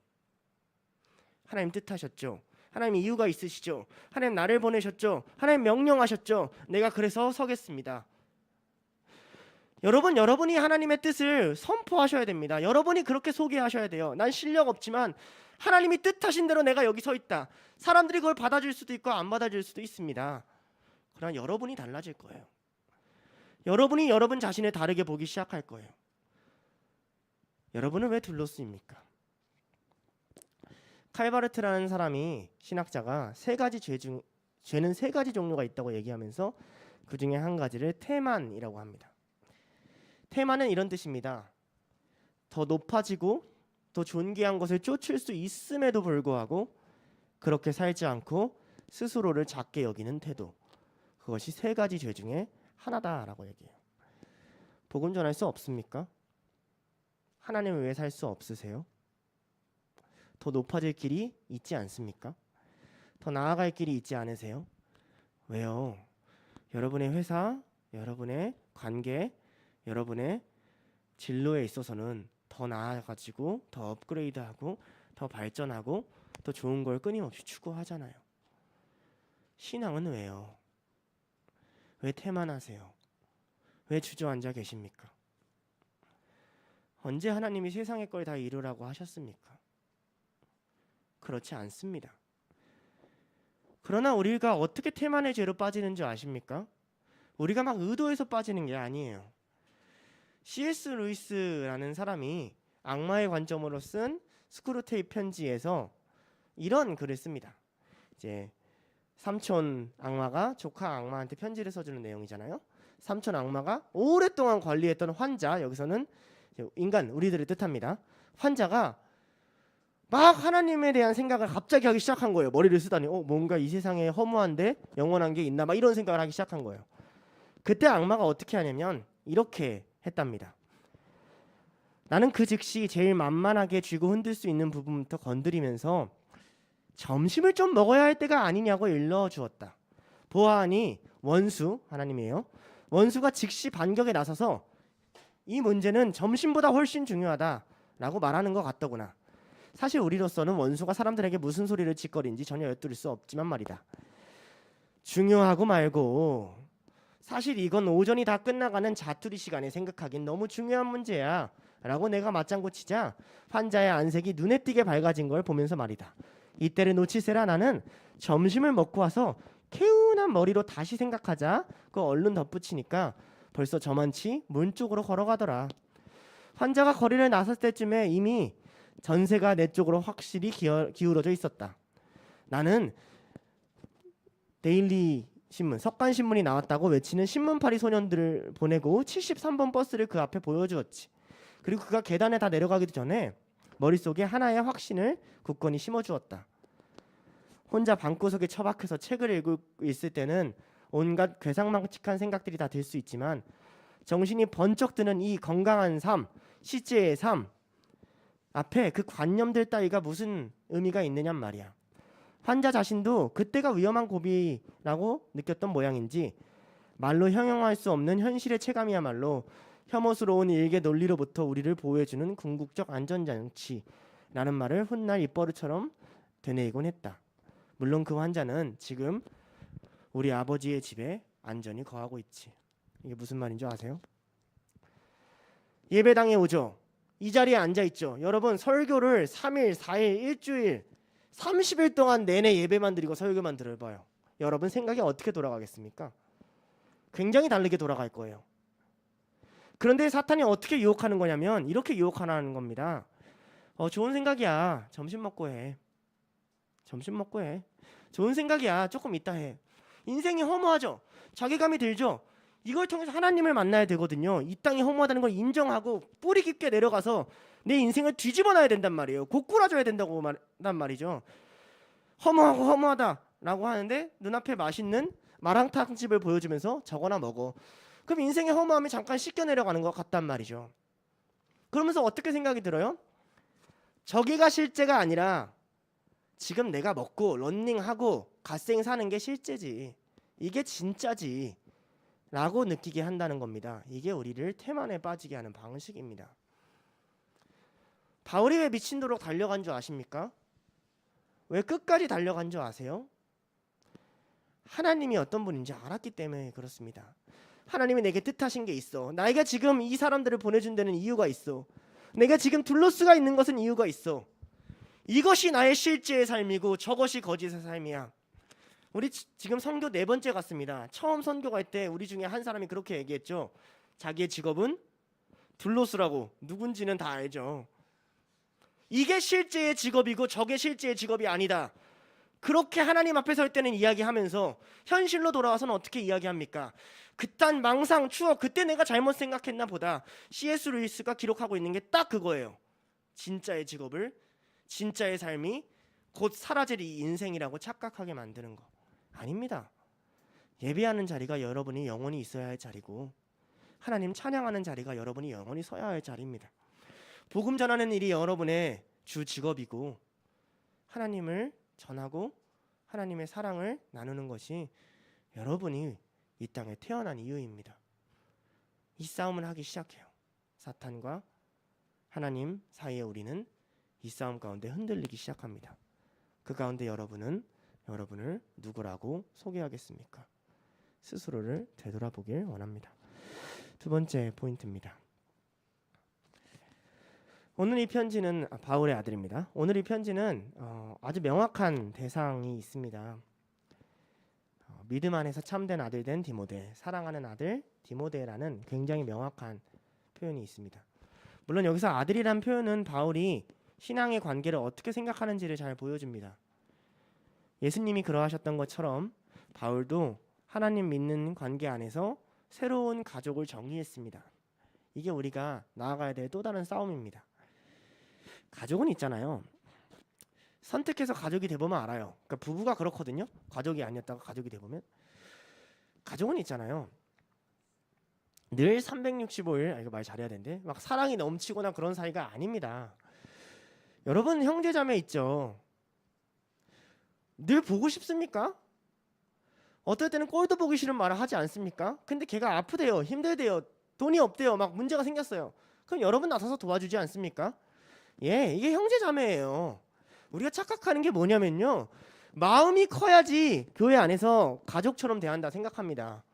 하나님 뜻하셨죠. 하나님 이유가 있으시죠. 하나님 나를 보내셨죠. 하나님 명령하셨죠. 내가 그래서 서겠습니다. 여러분이 하나님의 뜻을 선포하셔야 됩니다. 여러분이 그렇게 소개하셔야 돼요. 난 실력 없지만 하나님이 뜻하신 대로 내가 여기 서 있다. 사람들이 그걸 받아줄 수도 있고 안 받아줄 수도 있습니다. 그러나 여러분이 달라질 거예요. 여러분이 여러분 자신을 다르게 보기 시작할 거예요. 여러분은 왜 둘러쓰입니까? 칼바르트라는 사람이 신학자가 죄는 세 가지 종류가 있다고 얘기하면서 그 중에 한 가지를 태만이라고 합니다. 태만은 이런 뜻입니다. 더 높아지고 더 존귀한 것을 쫓을 수 있음에도 불구하고 그렇게 살지 않고 스스로를 작게 여기는 태도. 그것이 세 가지 죄 중에 하나다라고 얘기해요. 복음 전할 수 없습니까? 하나님을 왜 살 수 없으세요? 더 높아질 길이 있지 않습니까? 더 나아갈 길이 있지 않으세요? 왜요? 여러분의 회사, 여러분의 관계, 여러분의 진로에 있어서는 더 나아가지고 더 업그레이드하고 더 발전하고 더 좋은 걸 끊임없이 추구하잖아요. 신앙은 왜요? 왜 태만하세요? 왜 주저앉아 계십니까? 언제 하나님이 세상의 걸 다 이루라고 하셨습니까? 그렇지 않습니다. 그러나 우리가 어떻게 태만의 죄로 빠지는 줄 아십니까? 우리가 막 의도해서 빠지는 게 아니에요. C.S. 루이스라는 사람이 악마의 관점으로 쓴 스크루테이프 편지에서 이런 글을 씁니다. 이제 삼촌 악마가 조카 악마한테 편지를 써주는 내용이잖아요. 삼촌 악마가 오랫동안 관리했던 환자, 여기서는 인간, 우리들을 뜻합니다. 환자가 막 하나님에 대한 생각을 갑자기 하기 시작한 거예요. 머리를 쓰다니 뭔가 이 세상에 허무한데 영원한 게 있나 막 이런 생각을 하기 시작한 거예요. 그때 악마가 어떻게 하냐면 이렇게 했답니다. 나는 그 즉시 제일 만만하게 쥐고 흔들 수 있는 부분부터 건드리면서 점심을 좀 먹어야 할 때가 아니냐고 일러주었다. 보아하니 원수, 하나님이에요. 원수가 즉시 반격에 나서서 이 문제는 점심보다 훨씬 중요하다라고 말하는 것 같더구나. 사실 우리로서는 원수가 사람들에게 무슨 소리를 짓거리는지 전혀 엿들을 수 없지만 말이다. 중요하고 말고 사실 이건 오전이 다 끝나가는 자투리 시간에 생각하긴 너무 중요한 문제야 라고 내가 맞장구 치자 환자의 안색이 눈에 띄게 밝아진 걸 보면서 말이다. 이때를 놓치세라. 나는 점심을 먹고 와서 개운한 머리로 다시 생각하자. 그거 얼른 덧붙이니까 벌써 저만치 문 쪽으로 걸어가더라. 환자가 거리를 나섰을 때쯤에 이미 전세가 내 쪽으로 확실히 기울어져 있었다. 나는 데일리 신문, 석간신문이 나왔다고 외치는 신문파리 소년들을 보내고 73번 버스를 그 앞에 보여주었지. 그리고 그가 계단에 다 내려가기도 전에 머릿속에 하나의 확신을 굳건히 심어주었다. 혼자 방구석에 처박혀서 책을 읽고 있을 때는 온갖 괴상망측한 생각들이 다 들 수 있지만 정신이 번쩍 드는 이 건강한 삶, 실제의 삶 앞에 그 관념들 따위가 무슨 의미가 있느냔 말이야. 환자 자신도 그때가 위험한 고비라고 느꼈던 모양인지 말로 형용할 수 없는 현실의 체감이야말로 혐오스러운 일개 논리로부터 우리를 보호해주는 궁극적 안전장치라는 말을 훗날 입버릇처럼 되뇌이곤 했다. 물론 그 환자는 지금 우리 아버지의 집에 안전히 거하고 있지. 이게 무슨 말인 줄 아세요? 예배당에 오죠. 이 자리에 앉아있죠. 여러분 설교를 3일, 4일, 일주일 30일 동안 내내 예배만 드리고 설교만 들어봐요. 여러분 생각이 어떻게 돌아가겠습니까? 굉장히 다르게 돌아갈 거예요. 그런데 사탄이 어떻게 유혹하는 거냐면 이렇게 유혹하는 겁니다. 좋은 생각이야. 점심 먹고 해. 점심 먹고 해. 좋은 생각이야. 조금 이따 해. 인생이 허무하죠. 자괴감이 들죠. 이걸 통해서 하나님을 만나야 되거든요. 이 땅이 허무하다는 걸 인정하고 뿌리 깊게 내려가서 내 인생을 뒤집어 놔야 된단 말이에요. 고꾸라져야 된다고 말단 말이죠. 허무하고 허무하다라고 하는데 눈앞에 맛있는 마랑탕집을 보여주면서 저거나 먹어. 그럼 인생의 허무함이 잠깐 씻겨 내려가는 것 같단 말이죠. 그러면서 어떻게 생각이 들어요? 저기가 실제가 아니라 지금 내가 먹고 런닝하고 갓생 사는 게 실제지. 이게 진짜지. 라고 느끼게 한다는 겁니다. 이게 우리를 태만에 빠지게 하는 방식입니다. 바울이 왜 미친도록 달려간 줄 아십니까? 왜 끝까지 달려간 줄 아세요? 하나님이 어떤 분인지 알았기 때문에 그렇습니다. 하나님이 내게 뜻하신 게 있어. 내가 지금 이 사람들을 보내준 데는 이유가 있어. 내가 지금 둘로스가 있는 것은 이유가 있어. 이것이 나의 실제의 삶이고 저것이 거짓의 삶이야. 우리 지금 선교 4번째 갔습니다. 처음 선교갈 때 우리 중에 한 사람이 그렇게 얘기했죠. 자기의 직업은 둘로스라고. 누군지는 다 알죠. 이게 실제의 직업이고 저게 실제의 직업이 아니다. 그렇게 하나님 앞에 설 때는 이야기하면서 현실로 돌아와서는 어떻게 이야기합니까? 그딴 망상, 추억, 그때 내가 잘못 생각했나 보다. C.S. 루이스가 기록하고 있는 게 딱 그거예요. 진짜의 직업을, 진짜의 삶이 곧 사라질 이 인생이라고 착각하게 만드는 거. 아닙니다. 예배하는 자리가 여러분이 영원히 있어야 할 자리고 하나님 찬양하는 자리가 여러분이 영원히 서야 할 자리입니다. 복음 전하는 일이 여러분의 주 직업이고 하나님을 전하고 하나님의 사랑을 나누는 것이 여러분이 이 땅에 태어난 이유입니다. 이 싸움을 하기 시작해요. 사탄과 하나님 사이에 우리는 이 싸움 가운데 흔들리기 시작합니다. 그 가운데 여러분은 여러분을 누구라고 소개하겠습니까? 스스로를 되돌아보길 원합니다. 2번째 포인트입니다. 오늘 이 편지는 바울의 아들입니다. 오늘 이 편지는 아주 명확한 대상이 있습니다. 믿음 안에서 참된 아들 된 디모데, 사랑하는 아들 디모데라는 굉장히 명확한 표현이 있습니다. 물론 여기서 아들이란 표현은 바울이 신앙의 관계를 어떻게 생각하는지를 잘 보여줍니다. 예수님이 그러하셨던 것처럼 바울도 하나님 믿는 관계 안에서 새로운 가족을 정의했습니다. 이게 우리가 나아가야 될 또 다른 싸움입니다. 가족은 있잖아요. 선택해서 가족이 돼보면 알아요. 그러니까 부부가 그렇거든요. 가족이 아니었다가 가족이 돼보면. 가족은 있잖아요. 늘 365일, 이거 말 잘해야 되는데 막 사랑이 넘치거나 그런 사이가 아닙니다. 여러분 형제자매 있죠. 늘 보고 싶습니까? 어떨 때는 꼴도 보기 싫은 말을 하지 않습니까? 근데 걔가 아프대요, 힘들대요, 돈이 없대요, 막 문제가 생겼어요. 그럼 여러분 나서서 도와주지 않습니까? 예, 이게 형제자매예요. 우리가 착각하는 게 뭐냐면요, 마음이 커야지 교회 안에서 가족처럼 대한다 생각합니다.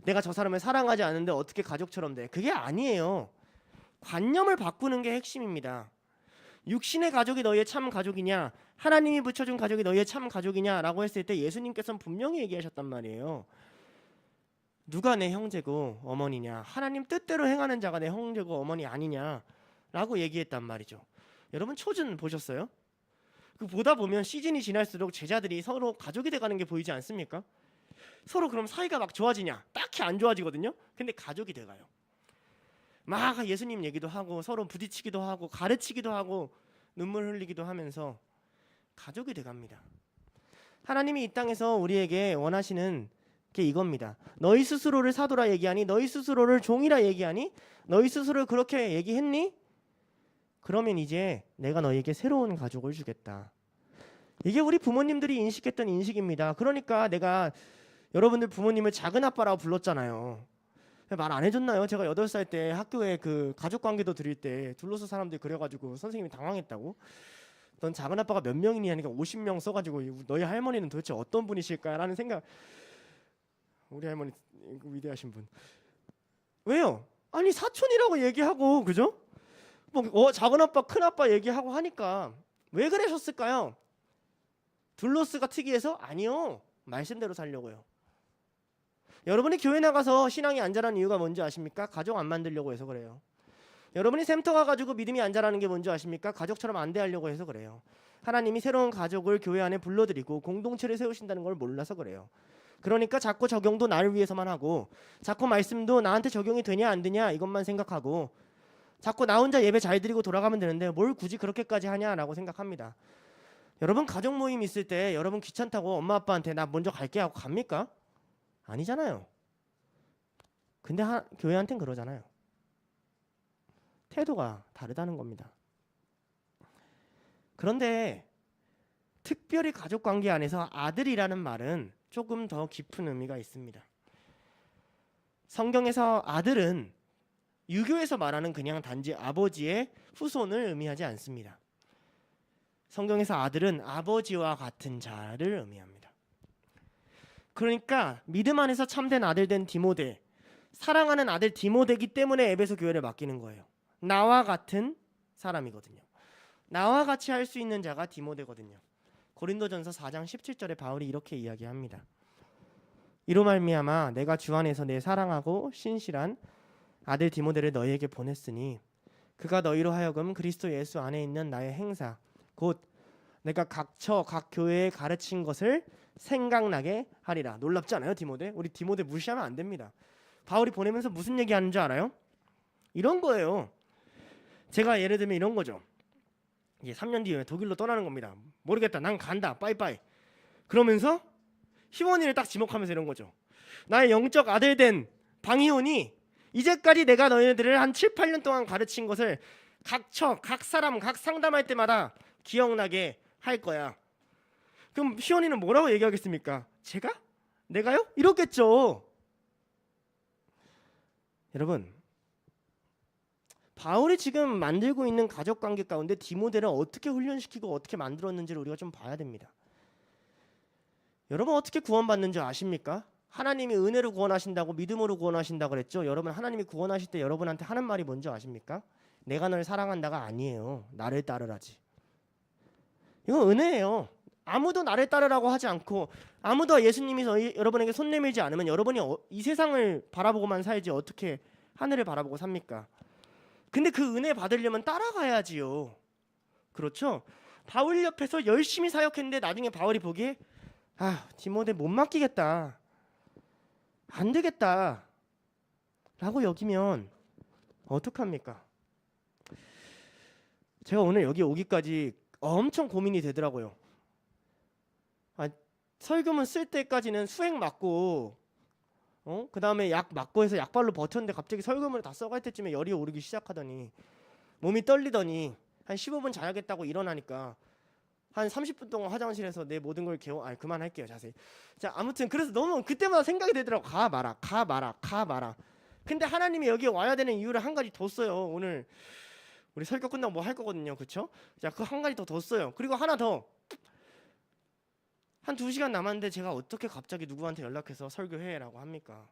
내가 저 사람을 사랑하지 않는데 어떻게 가족처럼 돼? 그게 아니에요. 관념을 바꾸는 게 핵심입니다. 육신의 가족이 너희의 참 가족이냐, 하나님이 붙여준 가족이 너희의 참 가족이냐라고 했을 때 예수님께서는 분명히 얘기하셨단 말이에요. 누가 내 형제고 어머니냐? 하나님 뜻대로 행하는 자가 내 형제고 어머니 아니냐라고 얘기했단 말이죠. 여러분 초준 보셨어요? 그 보다 보면 시즌이 지날수록 제자들이 서로 가족이 돼가는 게 보이지 않습니까? 서로 그럼 사이가 막 좋아지냐? 딱히 안 좋아지거든요. 근데 가족이 돼가요. 막 예수님 얘기도 하고 서로 부딪히기도 하고 가르치기도 하고 눈물 흘리기도 하면서 가족이 돼갑니다. 하나님이 이 땅에서 우리에게 원하시는 게 이겁니다. 너희 스스로를 사도라 얘기하니, 너희 스스로를 종이라 얘기하니, 너희 스스로를 그렇게 얘기했니? 그러면 이제 내가 너희에게 새로운 가족을 주겠다. 이게 우리 부모님들이 인식했던 인식입니다. 그러니까 내가 여러분들 부모님을 작은 아빠라고 불렀잖아요. 말 안 해줬나요? 제가 8살 때 학교에 그 가족관계도 드릴 때 둘러서 사람들이 그래가지고 선생님이 당황했다고. 넌 작은 아빠가 몇 명이니 하니까 50명 써가지고 너희 할머니는 도대체 어떤 분이실까라는 생각. 우리 할머니 위대하신 분. 왜요? 아니 사촌이라고 얘기하고 그죠? 뭐 작은 아빠 큰 아빠 얘기하고 하니까 왜 그러셨을까요? 둘로스가 특이해서? 아니요. 말씀대로 살려고요. 여러분이 교회 나가서 신앙이 안 자라는 이유가 뭔지 아십니까? 가족 안 만들려고 해서 그래요. 여러분이 샘터 가가지고 믿음이 안 자라는 게 뭔지 아십니까? 가족처럼 안 대하려고 해서 그래요. 하나님이 새로운 가족을 교회 안에 불러들이고 공동체를 세우신다는 걸 몰라서 그래요. 그러니까 자꾸 적용도 나를 위해서만 하고 자꾸 말씀도 나한테 적용이 되냐 안 되냐 이것만 생각하고 자꾸 나 혼자 예배 잘 드리고 돌아가면 되는데 뭘 굳이 그렇게까지 하냐라고 생각합니다. 여러분 가족 모임 있을 때 여러분 귀찮다고 엄마 아빠한테 나 먼저 갈게 하고 갑니까? 아니잖아요. 근데 교회한테는 그러잖아요. 태도가 다르다는 겁니다. 그런데 특별히 가족관계 안에서 아들이라는 말은 조금 더 깊은 의미가 있습니다. 성경에서 아들은 유교에서 말하는 그냥 단지 아버지의 후손을 의미하지 않습니다. 성경에서 아들은 아버지와 같은 자를 의미합니다. 그러니까 믿음 안에서 참된 아들 된 디모데, 사랑하는 아들 디모데이기 때문에 에베소 교회를 맡기는 거예요. 나와 같은 사람이거든요. 나와 같이 할 수 있는 자가 디모데거든요. 고린도전서 4장 17절에 바울이 이렇게 이야기합니다. 이로 말미암아 내가 주 안에서 내 사랑하고 신실한 아들 디모데를 너희에게 보냈으니 그가 너희로 하여금 그리스도 예수 안에 있는 나의 행사 곧 내가 각 교회에 가르친 것을 생각나게 하리라. 놀랍지 않아요, 디모데? 우리 디모데 무시하면 안 됩니다. 바울이 보내면서 무슨 얘기하는 줄 알아요? 이런 거예요. 제가 예를 들면 이런 거죠. 이제 3년 뒤에 독일로 떠나는 겁니다. 모르겠다. 난 간다. 빠이빠이. 그러면서 희원이를 딱 지목하면서 이런 거죠. 나의 영적 아들 된 방희원이 이제까지 내가 너희들을 한 7, 8년 동안 가르친 것을 각 사람, 각 상담할 때마다 기억나게 할 거야. 그럼 희원이는 뭐라고 얘기하겠습니까? 제가? 내가요? 이렇겠죠. 여러분, 바울이 지금 만들고 있는 가족관계 가운데 디모데를 어떻게 훈련시키고 어떻게 만들었는지를 우리가 좀 봐야 됩니다. 여러분 어떻게 구원받는 줄 아십니까? 하나님이 은혜로 구원하신다고 믿음으로 구원하신다고 그랬죠. 여러분 하나님이 구원하실 때 여러분한테 하는 말이 뭔지 아십니까? 내가 널 사랑한다가 아니에요. 나를 따르라지. 이건 은혜예요. 아무도 나를 따르라고 하지 않고 아무도 예수님이 여러분에게 손 내밀지 않으면 여러분이 이 세상을 바라보고만 살지 어떻게 하늘을 바라보고 삽니까? 근데 그 은혜 받으려면 따라가야지요. 그렇죠? 바울 옆에서 열심히 사역했는데 나중에 바울이 보기에 디모데 못 맡기겠다. 안 되겠다. 라고 여기면 어떡합니까? 제가 오늘 여기 오기까지 엄청 고민이 되더라고요. 설교문 쓸 때까지는 수행 맞고 그 다음에 약 맞고 해서 약발로 버텼는데 갑자기 설교문을 다 써갈 때쯤에 열이 오르기 시작하더니 몸이 떨리더니 한 15분 자야겠다고 일어나니까 한 30분 동안 화장실에서 내 모든 걸 그만할게요 자세히. 자 아무튼 그래서 너무 그때마다 생각이 되더라고. 가 마라. 근데 하나님이 여기에 와야 되는 이유를 한 가지 더 써요. 오늘 우리 설교 끝나고 뭐 할 거거든요. 그쵸? 자 그 한 가지 더 써요. 그리고 하나 더. 한 2시간 남았는데 제가 어떻게 갑자기 누구한테 연락해서 설교해라고 합니까?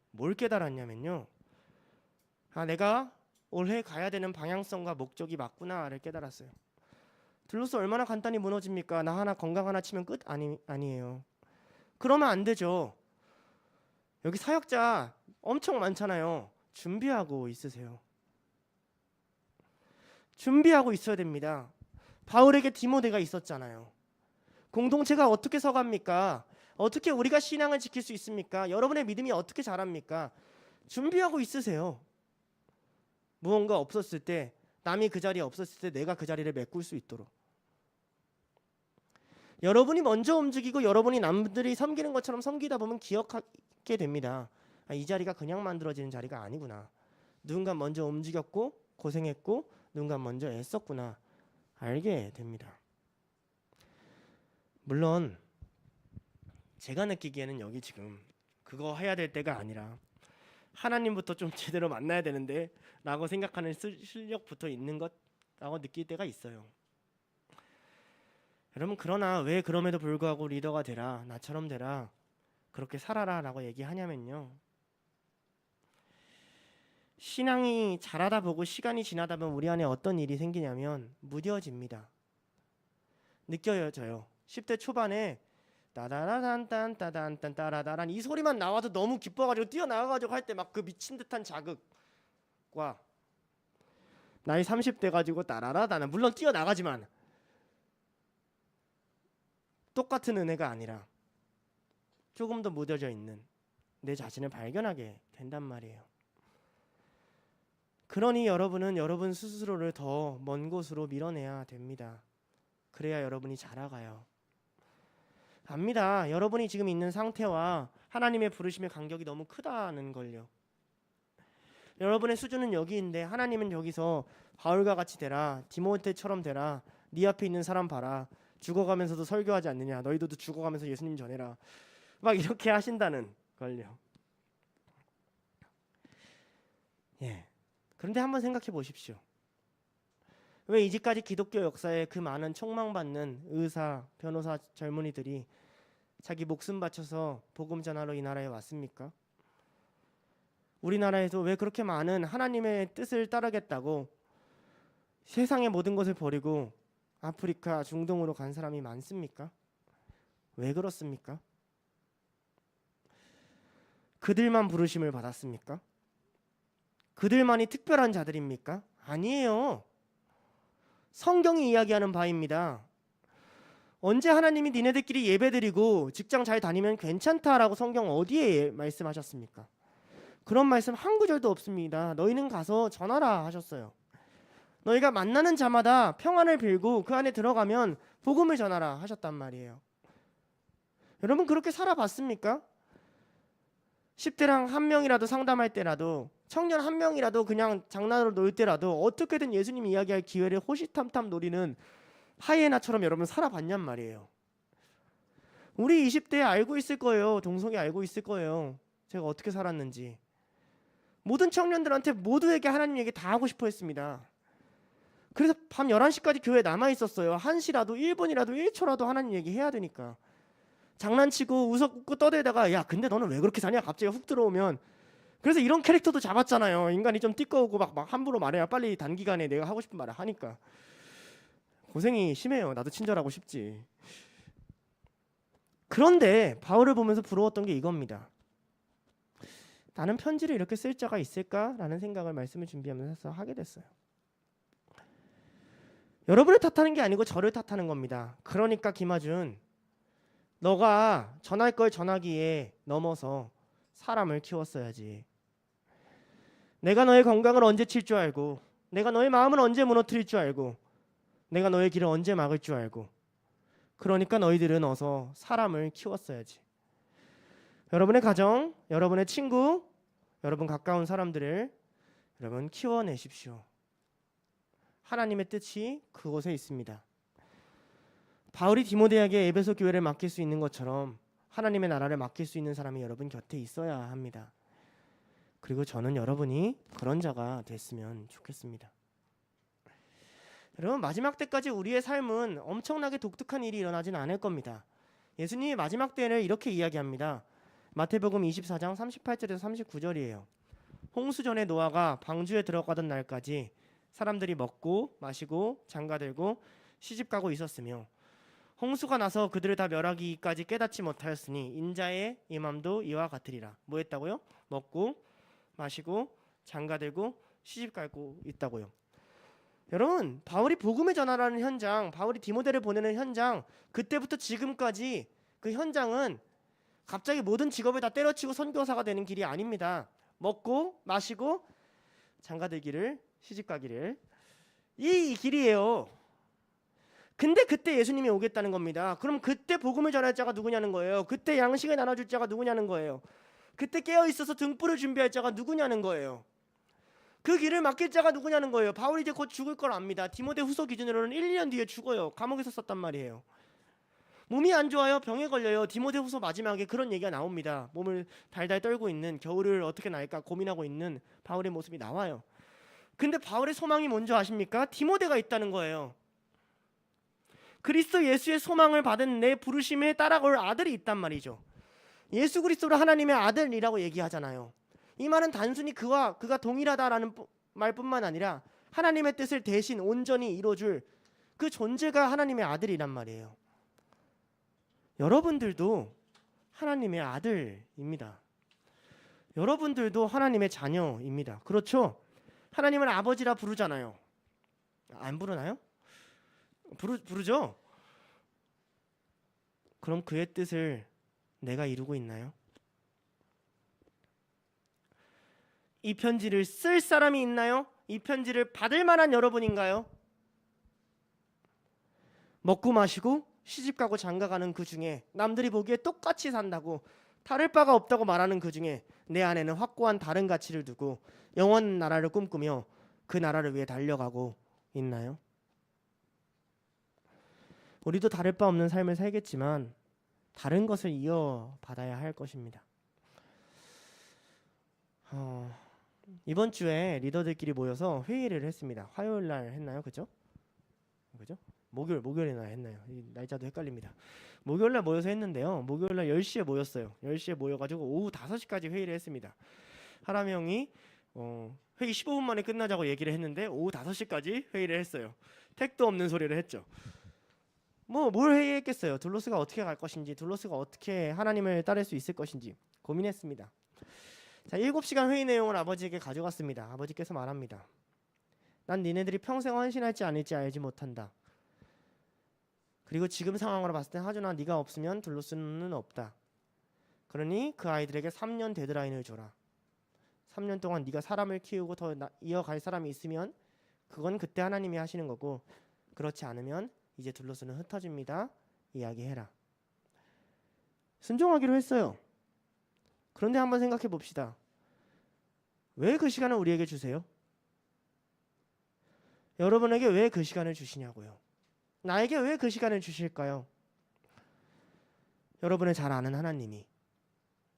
뭘 깨달았냐면요. 내가 올해 가야 되는 방향성과 목적이 맞구나를 깨달았어요. 둘러서 얼마나 간단히 무너집니까? 나 하나 건강 하나 치면 끝? 아니에요. 그러면 안 되죠. 여기 사역자 엄청 많잖아요. 준비하고 있으세요. 준비하고 있어야 됩니다. 바울에게 디모데가 있었잖아요. 공동체가 어떻게 서갑니까? 어떻게 우리가 신앙을 지킬 수 있습니까? 여러분의 믿음이 어떻게 자랍니까? 준비하고 있으세요. 무언가 없었을 때, 남이 그 자리에 없었을 때 내가 그 자리를 메꿀 수 있도록. 여러분이 먼저 움직이고 여러분이 남들이 섬기는 것처럼 섬기다 보면 기억하게 됩니다. 아, 이 자리가 그냥 만들어지는 자리가 아니구나. 누군가 먼저 움직였고 고생했고 누군가 먼저 애썼구나. 알게 됩니다. 물론 제가 느끼기에는 여기 지금 그거 해야 될 때가 아니라 하나님부터 좀 제대로 만나야 되는데 라고 생각하는 실력부터 있는 것라고 느낄 때가 있어요. 여러분, 그러나 왜 그럼에도 불구하고 리더가 되라, 나처럼 되라, 그렇게 살아라 라고 얘기하냐면요, 신앙이 자라다 보고 시간이 지나다 보면 우리 안에 어떤 일이 생기냐면 무뎌집니다. 느껴져요. 10대 초반에 따다라단딴 따단딴 따라다란 이 소리만 나와도 너무 기뻐가지고 뛰어나가가지고 할 때 막 그 미친 듯한 자극과 나이 30대 가지고 따라라다는, 물론 뛰어나가지만 똑같은 은혜가 아니라 조금 더 무뎌져 있는 내 자신을 발견하게 된단 말이에요. 그러니 여러분은 여러분 스스로를 더 먼 곳으로 밀어내야 됩니다. 그래야 여러분이 자라가요. 압니다. 여러분이 지금 있는 상태와 하나님의 부르심의 간격이 너무 크다는 걸요. 여러분의 수준은 여기인데 하나님은 여기서 바울과 같이 되라, 디모데처럼 되라, 네 앞에 있는 사람 봐라, 죽어가면서도 설교하지 않느냐, 너희들도 죽어가면서 예수님 전해라, 막 이렇게 하신다는 걸요. 예. 그런데 한번 생각해 보십시오. 왜 이제까지 기독교 역사에 그 많은 촉망받는 의사, 변호사 젊은이들이 자기 목숨 바쳐서 복음 전하러 이 나라에 왔습니까? 우리나라에서 왜 그렇게 많은 하나님의 뜻을 따르겠다고 세상의 모든 것을 버리고 아프리카, 중동으로 간 사람이 많습니까? 왜 그렇습니까? 그들만 부르심을 받았습니까? 그들만이 특별한 자들입니까? 아니에요. 성경이 이야기하는 바입니다. 언제 하나님이 니네들끼리 예배드리고 직장 잘 다니면 괜찮다라고 성경 어디에 말씀하셨습니까? 그런 말씀 한 구절도 없습니다. 너희는 가서 전하라 하셨어요. 너희가 만나는 자마다 평안을 빌고 그 안에 들어가면 복음을 전하라 하셨단 말이에요. 여러분, 그렇게 살아봤습니까? 10대랑 한 명이라도 상담할 때라도, 청년 한 명이라도 그냥 장난으로 놀 때라도 어떻게든 예수님 이야기할 기회를 호시탐탐 노리는 하이에나처럼 여러분 살아봤냔 말이에요. 우리 20대에 알고 있을 거예요. 동성이 알고 있을 거예요. 제가 어떻게 살았는지. 모든 청년들한테 모두에게 하나님 얘기 다 하고 싶어 했습니다. 그래서 밤 11시까지 교회에 남아 있었어요. 1시라도 1분이라도 1초라도 하나님 얘기 해야 되니까. 장난치고 웃고 떠들다가 야 근데 너는 왜 그렇게 사냐 갑자기 훅 들어오면, 그래서 이런 캐릭터도 잡았잖아요. 인간이 좀 띠꺼우고 막 함부로 말해야 빨리 단기간에 내가 하고 싶은 말을 하니까. 고생이 심해요. 나도 친절하고 싶지. 그런데 바울을 보면서 부러웠던 게 이겁니다. 나는 편지를 이렇게 쓸 자가 있을까라는 생각을 말씀을 준비하면서 하게 됐어요. 여러분을 탓하는 게 아니고 저를 탓하는 겁니다. 그러니까 김하준, 너가 전할 걸 전하기에 넘어서 사람을 키웠어야지. 내가 너의 건강을 언제 칠 줄 알고, 내가 너의 마음을 언제 무너뜨릴 줄 알고, 내가 너의 길을 언제 막을 줄 알고, 그러니까 너희들은 어서 사람을 키웠어야지. 여러분의 가정, 여러분의 친구, 여러분 가까운 사람들을 여러분 키워내십시오. 하나님의 뜻이 그곳에 있습니다. 바울이 디모데에게 에베소 교회를 맡길 수 있는 것처럼 하나님의 나라를 맡길 수 있는 사람이 여러분 곁에 있어야 합니다. 그리고 저는 여러분이 그런 자가 됐으면 좋겠습니다. 여러분, 마지막 때까지 우리의 삶은 엄청나게 독특한 일이 일어나진 않을 겁니다. 예수님이 마지막 때를 이렇게 이야기합니다. 마태복음 24장 38절에서 39절이에요. 홍수전에 노아가 방주에 들어가던 날까지 사람들이 먹고 마시고 장가들고 시집가고 있었으며 홍수가 나서 그들을 다 멸하기까지 깨닫지 못하였으니 인자의 임함도 이와 같으리라. 뭐 했다고요? 먹고 마시고 장가들고 시집갈고 있다고요. 여러분, 바울이 복음을 전하라는 현장, 바울이 디모데를 보내는 현장, 그때부터 지금까지 그 현장은 갑자기 모든 직업을 다 때려치고 선교사가 되는 길이 아닙니다. 먹고 마시고 장가들기를 시집가기를, 이 길이에요. 근데 그때 예수님이 오겠다는 겁니다. 그럼 그때 복음을 전할 자가 누구냐는 거예요. 그때 양식을 나눠줄 자가 누구냐는 거예요. 그때 깨어있어서 등불을 준비할 자가 누구냐는 거예요. 그 길을 맡길 자가 누구냐는 거예요. 바울이 이제 곧 죽을 걸 압니다. 디모데 후서 기준으로는 1-2년 뒤에 죽어요. 감옥에서 썼단 말이에요. 몸이 안 좋아요. 병에 걸려요. 디모데 후서 마지막에 그런 얘기가 나옵니다. 몸을 달달 떨고 있는, 겨울을 어떻게 날까 고민하고 있는 바울의 모습이 나와요. 근데 바울의 소망이 뭔지 아십니까? 디모데가 있다는 거예요. 그리스도 예수의 소망을 받은 내 부르심에 따라올 아들이 있단 말이죠. 예수 그리스도를 하나님의 아들이라고 얘기하잖아요. 이 말은 단순히 그가 동일하다라는 말뿐만 아니라 하나님의 뜻을 대신 온전히 이뤄줄 그 존재가 하나님의 아들이란 말이에요. 여러분들도 하나님의 아들입니다. 여러분들도 하나님의 자녀입니다. 그렇죠? 하나님을 아버지라 부르잖아요. 안 부르나요? 부르죠? 그럼 그의 뜻을 내가 이루고 있나요? 이 편지를 쓸 사람이 있나요? 이 편지를 받을 만한 여러분인가요? 먹고 마시고 시집가고 장가가는 그 중에, 남들이 보기에 똑같이 산다고 다를 바가 없다고 말하는 그 중에 내 안에는 확고한 다른 가치를 두고 영원 나라를 꿈꾸며 그 나라를 위해 달려가고 있나요? 우리도 다를 바 없는 삶을 살겠지만 다른 것을 이어받아야 할 것입니다. 이번 주에 리더들끼리 모여서 회의를 했습니다. 화요일 날 했나요? 그죠? 목요일 날 했나요? 이 날짜도 헷갈립니다. 목요일 날 모여서 했는데요. 목요일 날 10시에 모였어요. 10시에 모여가지고 오후 5시까지 회의를 했습니다. 하람이 형이 회의 15분 만에 끝나자고 얘기를 했는데 오후 5시까지 회의를 했어요. 택도 없는 소리를 했죠. 뭘 회의했겠어요. 둘로스가 어떻게 갈 것인지, 둘로스가 어떻게 하나님을 따를 수 있을 것인지 고민했습니다. 자, 7시간 회의 내용을 아버지에게 가져갔습니다. 아버지께서 말합니다. 난 니네들이 평생 헌신할지 아닐지 알지 못한다. 그리고 지금 상황으로 봤을 때 하준아, 네가 없으면 둘로스는 없다. 그러니 그 아이들에게 3년 데드라인을 줘라. 3년 동안 네가 사람을 키우고 더 이어갈 사람이 있으면 그건 그때 하나님이 하시는 거고, 그렇지 않으면 이제 둘로스는 흩어집니다. 이야기해라. 순종하기로 했어요. 그런데 한번 생각해 봅시다. 왜 그 시간을 우리에게 주세요? 여러분에게 왜 그 시간을 주시냐고요. 나에게 왜 그 시간을 주실까요? 여러분을 잘 아는 하나님이,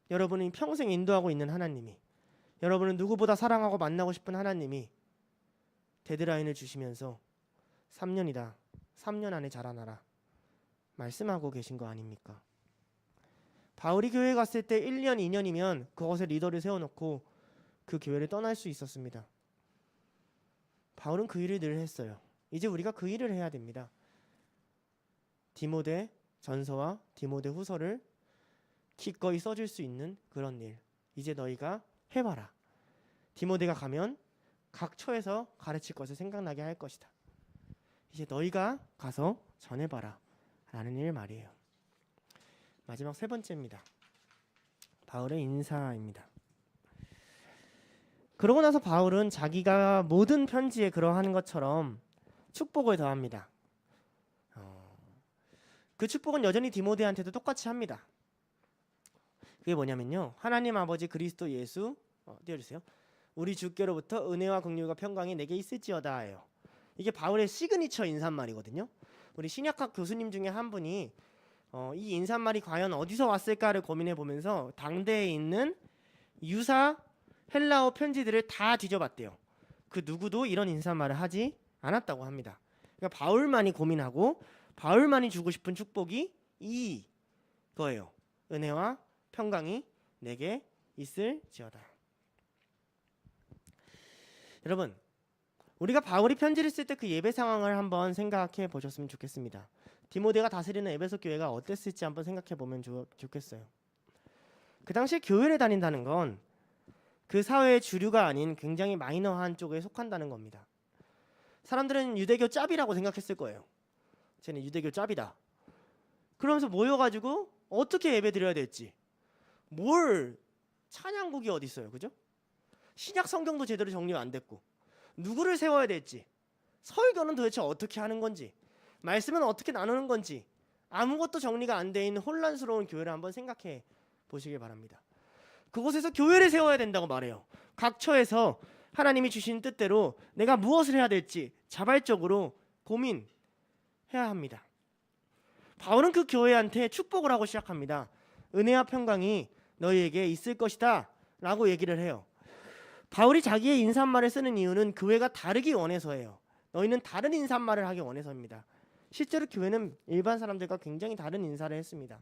여러분이 평생 인도하고 있는 하나님이, 여러분을 누구보다 사랑하고 만나고 싶은 하나님이 데드라인을 주시면서 3년이다. 3년 안에 자라나라. 말씀하고 계신 거 아닙니까? 바울이 교회에 갔을 때 1년, 2년이면 그곳에 리더를 세워놓고 그 교회를 떠날 수 있었습니다. 바울은 그 일을 늘 했어요. 이제 우리가 그 일을 해야 됩니다. 디모데 전서와 디모데 후서를 기꺼이 써줄 수 있는 그런 일, 이제 너희가 해봐라. 디모데가 가면 각 처에서 가르칠 것을 생각나게 할 것이다. 이제 너희가 가서 전해봐라 라는 일 말이에요. 마지막 3번째입니다. 바울의 인사입니다. 그러고 나서 바울은 자기가 모든 편지에 그러하는 것처럼 축복을 더합니다. 그 축복은 여전히 디모데한테도 똑같이 합니다. 그게 뭐냐면요, 하나님 아버지 그리스도 예수 띄워주세요. 우리 주께로부터 은혜와 긍휼과 평강이 내게 있을지어다예요. 이게 바울의 시그니처 인사말이거든요. 우리 신약학 교수님 중에 한 분이 이 인사말이 과연 어디서 왔을까를 고민해 보면서 당대에 있는 유사 헬라어 편지들을 다 뒤져봤대요. 그 누구도 이런 인사말을 하지 않았다고 합니다. 그러니까 바울만이 고민하고 바울만이 주고 싶은 축복이 이거예요. 은혜와 평강이 내게 있을지어다. 여러분, 우리가 바울이 편지를 쓸 때 그 예배 상황을 한번 생각해 보셨으면 좋겠습니다. 디모데가 다스리는 에베소 교회가 어땠을지 한번 생각해 보면 좋겠어요. 그 당시에 교회를 다닌다는 건 그 사회의 주류가 아닌 굉장히 마이너한 쪽에 속한다는 겁니다. 사람들은 유대교 짭이라고 생각했을 거예요. 쟤는 유대교 짭이다. 그러면서 모여가지고 어떻게 예배 드려야 될지, 뭘 찬양곡이 어디 있어요, 그죠? 신약 성경도 제대로 정리가 안 됐고, 누구를 세워야 될지, 설교는 도대체 어떻게 하는 건지, 말씀은 어떻게 나누는 건지 아무것도 정리가 안 돼 있는 혼란스러운 교회를 한번 생각해 보시길 바랍니다. 그곳에서 교회를 세워야 된다고 말해요. 각 처에서 하나님이 주신 뜻대로 내가 무엇을 해야 될지 자발적으로 고민해야 합니다. 바울은 그 교회한테 축복을 하고 시작합니다. 은혜와 평강이 너희에게 있을 것이다 라고 얘기를 해요. 바울이 자기의 인사말을 쓰는 이유는 교회가 다르기 원해서예요. 너희는 다른 인사말을 하기 원해서입니다. 실제로 교회는 일반 사람들과 굉장히 다른 인사를 했습니다.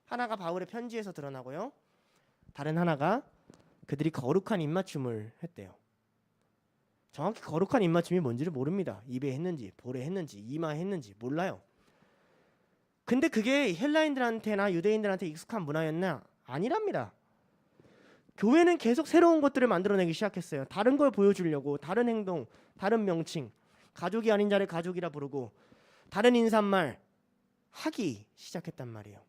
하나가 바울의 편지에서 드러나고요. 다른 하나가 그들이 거룩한 입맞춤을 했대요. 정확히 거룩한 입맞춤이 뭔지를 모릅니다. 입에 했는지 볼에 했는지 이마에 했는지 몰라요. 근데 그게 헬라인들한테나 유대인들한테 익숙한 문화였나? 아니랍니다. 교회는 계속 새로운 것들을 만들어내기 시작했어요. 다른 걸 보여주려고, 다른 행동, 다른 명칭, 가족이 아닌 자를 가족이라 부르고 다른 인사말 하기 시작했단 말이에요.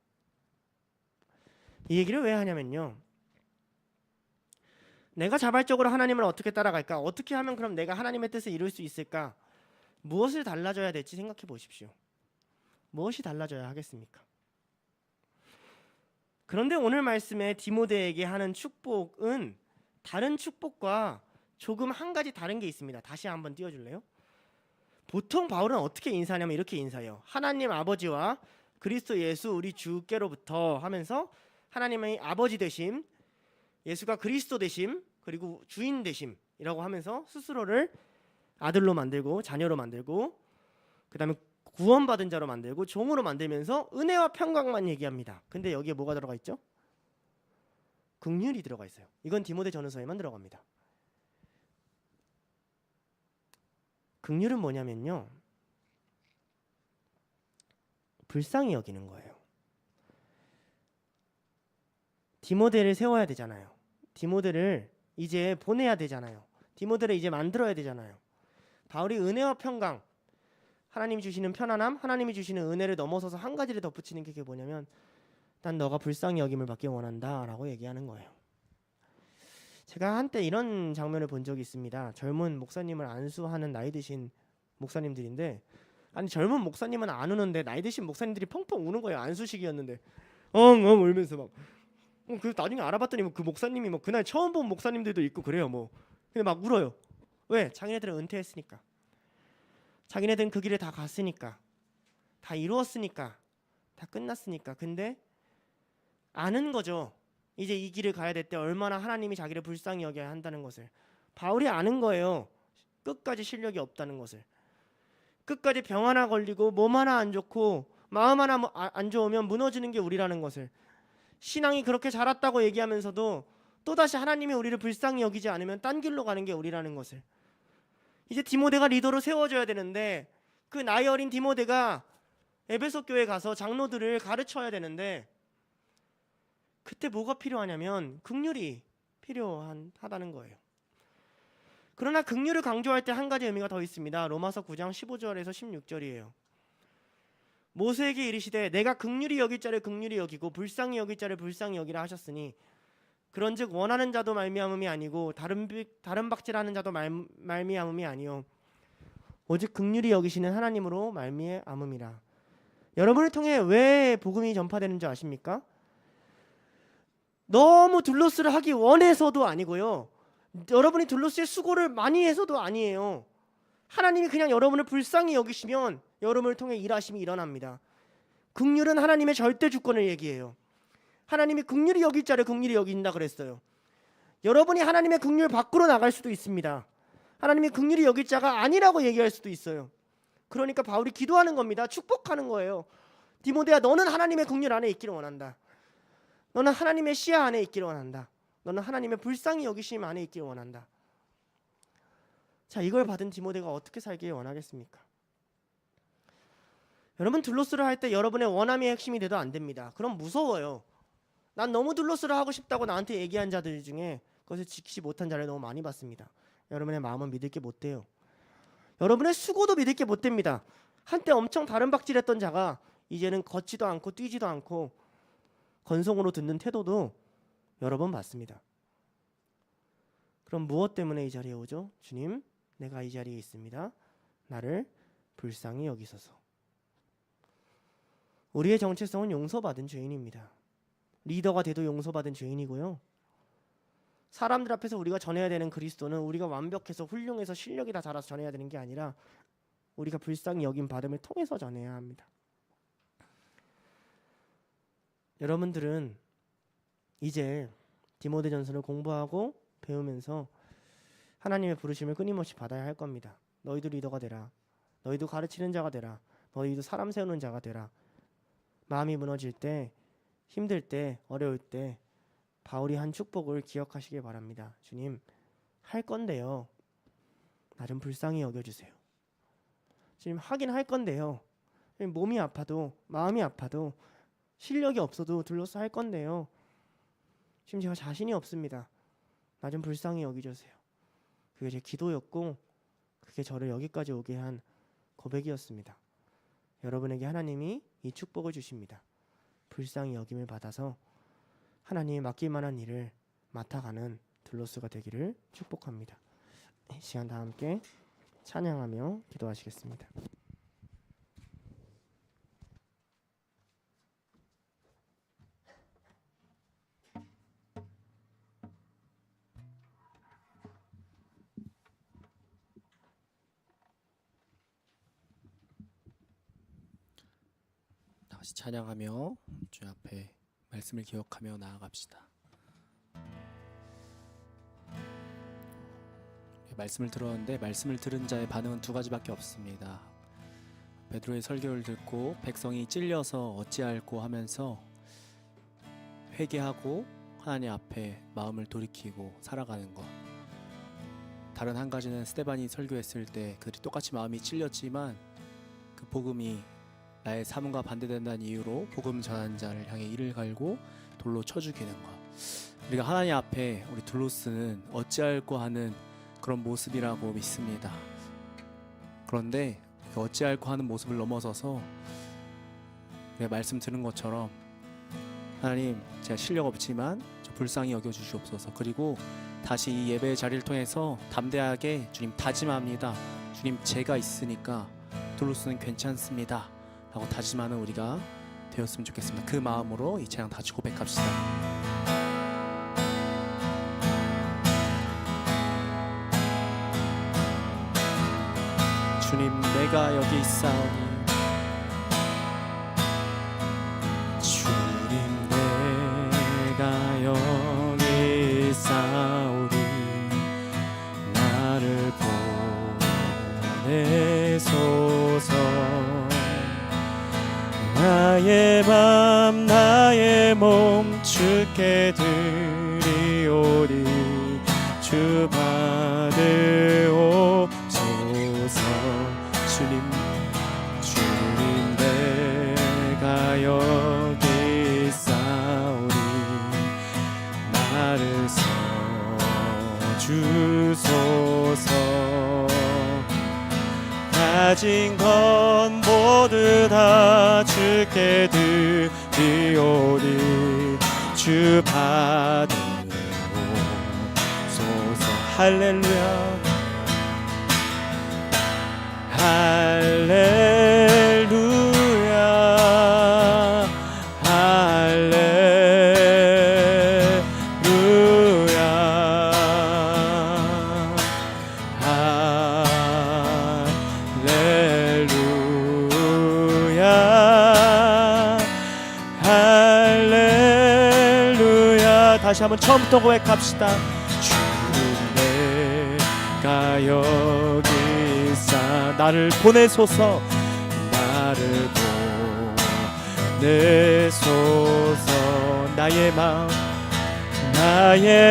이 얘기를 왜 하냐면요, 내가 자발적으로 하나님을 어떻게 따라갈까? 어떻게 하면 그럼 내가 하나님의 뜻을 이룰 수 있을까? 무엇을 달라져야 될지 생각해 보십시오. 무엇이 달라져야 하겠습니까? 그런데 오늘 말씀에 디모데에게 하는 축복은 다른 축복과 조금 한 가지 다른 게 있습니다. 다시 한번 띄워줄래요? 보통 바울은 어떻게 인사하냐면 이렇게 인사해요. 하나님 아버지와 그리스도 예수 우리 주께로부터 하면서 하나님의 아버지 되심, 예수가 그리스도 되심, 그리고 주인 되심이라고 하면서 스스로를 아들로 만들고 자녀로 만들고 그 다음에 구원받은 자로 만들고 종으로 만들면서 은혜와 평강만 얘기합니다. 근데 여기에 뭐가 들어가 있죠? 긍휼이 들어가 있어요. 이건 디모데 전후서에만 들어갑니다. 긍휼은 뭐냐면요, 불쌍히 여기는 거예요. 디모데를 세워야 되잖아요. 디모데를 이제 보내야 되잖아요. 디모데를 이제 만들어야 되잖아요. 바울이 은혜와 평강, 하나님이 주시는 편안함, 하나님이 주시는 은혜를 넘어서서 한 가지를 덧붙이는 게 뭐냐면 난 너가 불쌍히 여김을 받기 원한다 라고 얘기하는 거예요. 제가 한때 이런 장면을 본 적이 있습니다. 젊은 목사님을 안수하는 나이 드신 목사님들인데, 아니 젊은 목사님은 안 우는데 나이 드신 목사님들이 펑펑 우는 거예요. 안수식이었는데 엉엉 울면서 막 그 나중에 알아봤더니 그 목사님이 뭐 그날 처음 본 목사님들도 있고 그래요. 뭐 근데 막 울어요. 왜? 자기네들은 은퇴했으니까, 자기네들은 그 길을 다 갔으니까, 다 이루었으니까, 다 끝났으니까. 근데 아는 거죠. 이제 이 길을 가야 될 때 얼마나 하나님이 자기를 불쌍히 여겨야 한다는 것을. 바울이 아는 거예요. 끝까지 실력이 없다는 것을. 끝까지 병 하나 걸리고 몸 하나 안 좋고 마음 하나 안 좋으면 무너지는 게 우리라는 것을. 신앙이 그렇게 자랐다고 얘기하면서도 또다시 하나님이 우리를 불쌍히 여기지 않으면 딴 길로 가는 게 우리라는 것을. 이제 디모데가 리더로 세워져야 되는데 그 나이 어린 디모데가 에베소 교회 가서 장로들을 가르쳐야 되는데 그때 뭐가 필요하냐면 긍휼이 필요하다는 거예요. 그러나 긍휼을 강조할 때 한 가지 의미가 더 있습니다. 로마서 9장 15절에서 16절이에요. 모세에게 이르시되 내가 긍휼히 여길 자를 긍휼히 여기고 불쌍히 여길 자를 불쌍히 여기라 하셨으니 그런즉 원하는 자도 말미암음이 아니고 다른 박질하는 자도 말미암음이 아니요 오직 긍휼히 여기시는 하나님으로 말미암음이라. 여러분을 통해 왜 복음이 전파되는 줄 아십니까? 너무 둘로스를 하기 원해서도 아니고요, 여러분이 둘로스의 수고를 많이 해서도 아니에요. 하나님이 그냥 여러분을 불쌍히 여기시면 여러분을 통해 일하심이 일어납니다. 긍휼은 하나님의 절대 주권을 얘기해요. 하나님이 긍휼히 여길 자를 긍휼히 여긴다 그랬어요. 여러분이 하나님의 긍휼 밖으로 나갈 수도 있습니다. 하나님이 긍휼히 여길 자가 아니라고 얘기할 수도 있어요. 그러니까 바울이 기도하는 겁니다. 축복하는 거예요. 디모데야, 너는 하나님의 긍휼 안에 있기를 원한다. 너는 하나님의 시야 안에 있기를 원한다. 너는 하나님의 불쌍히 여기심 안에 있기를 원한다. 자, 이걸 받은 디모데가 어떻게 살길 원하겠습니까? 여러분 둘로스를 할 때 여러분의 원함이 핵심이 돼도 안 됩니다. 그럼 무서워요. 난 너무 둘로스를 하고 싶다고 나한테 얘기한 자들 중에 그것을 지키지 못한 자를 너무 많이 봤습니다. 여러분의 마음은 믿을 게 못 돼요. 여러분의 수고도 믿을 게 못 됩니다. 한때 엄청 다른 박질했던 자가 이제는 걷지도 않고 뛰지도 않고 건성으로 듣는 태도도 여러 번 봤습니다. 그럼 무엇 때문에 이 자리에 오죠? 주님, 내가 이 자리에 있습니다. 나를 불쌍히 여기소서. 우리의 정체성은 용서받은 죄인입니다. 리더가 돼도 용서받은 죄인이고요. 사람들 앞에서 우리가 전해야 되는 그리스도는 우리가 완벽해서 훌륭해서 실력이 다 자라서 전해야 되는 게 아니라 우리가 불쌍히 여김 받음을 통해서 전해야 합니다. 여러분들은 이제 디모데전서를 공부하고 배우면서 하나님의 부르심을 끊임없이 받아야 할 겁니다. 너희도 리더가 되라. 너희도 가르치는 자가 되라. 너희도 사람 세우는 자가 되라. 마음이 무너질 때, 힘들 때, 어려울 때 바울이 한 축복을 기억하시길 바랍니다. 주님, 할 건데요. 나 좀 불쌍히 여겨주세요. 주님, 하긴 할 건데요. 몸이 아파도 마음이 아파도 실력이 없어도 둘러싸 할 건데요. 지금 제가 자신이 없습니다. 나 좀 불쌍히 여겨주세요. 그게 제 기도였고 그게 저를 여기까지 오게 한 고백이었습니다. 여러분에게 하나님이 이 축복을 주십니다. 불쌍히 여김을 받아서 하나님이 맡길 만한 일을 맡아가는 둘로스가 되기를 축복합니다. 이 시간 다 함께 찬양하며 기도하시겠습니다. 다시 찬양하며 주 앞에 말씀을 기억하며 나아갑시다. 말씀을 들었는데 말씀을 들은 자의 반응은 두 가지밖에 없습니다. 베드로의 설교를 듣고 백성이 찔려서 어찌할꼬 하면서 회개하고 하나님 앞에 마음을 돌이키고 살아가는 것. 다른 한 가지는 스데반이 설교했을 때 그들이 똑같이 마음이 찔렸지만 그 복음이 나의 삶과 반대된다는 이유로 복음 전하는 자를 향해 이를 갈고 돌로 쳐 죽이는 것. 우리가 하나님 앞에 우리 둘로스는 어찌할꼬 하는 그런 모습이라고 믿습니다. 그런데 그 어찌할꼬 하는 모습을 넘어서서 우리가 말씀 들은 것처럼 하나님, 제가 실력 없지만 저 불쌍히 여겨주시옵소서. 그리고 다시 이 예배의 자리를 통해서 담대하게 주님 다짐합니다. 주님, 제가 있으니까 둘로스는 괜찮습니다 라고 다짐하는 우리가 되었으면 좋겠습니다. 그 마음으로 이 찬양 다시 고백합시다. 주님, 내가 여기 있사오니 주님, 내가 여기 있사오니 나를 보내소서. 나의 맘 나의 몸 주께 드리오리. 주 받으옵소서. 주님 내가 여기 있사오니 나를 써주소서. 가진 건 모두 다 주께 드리오니. 주 받으옵소서. 할렐루야 할렐루야 할렐루야 할렐루야. 다시 한번 처음부터 고백합시다. 내가 여기 있사 나를 보내소서. 나를 보내소서. 나의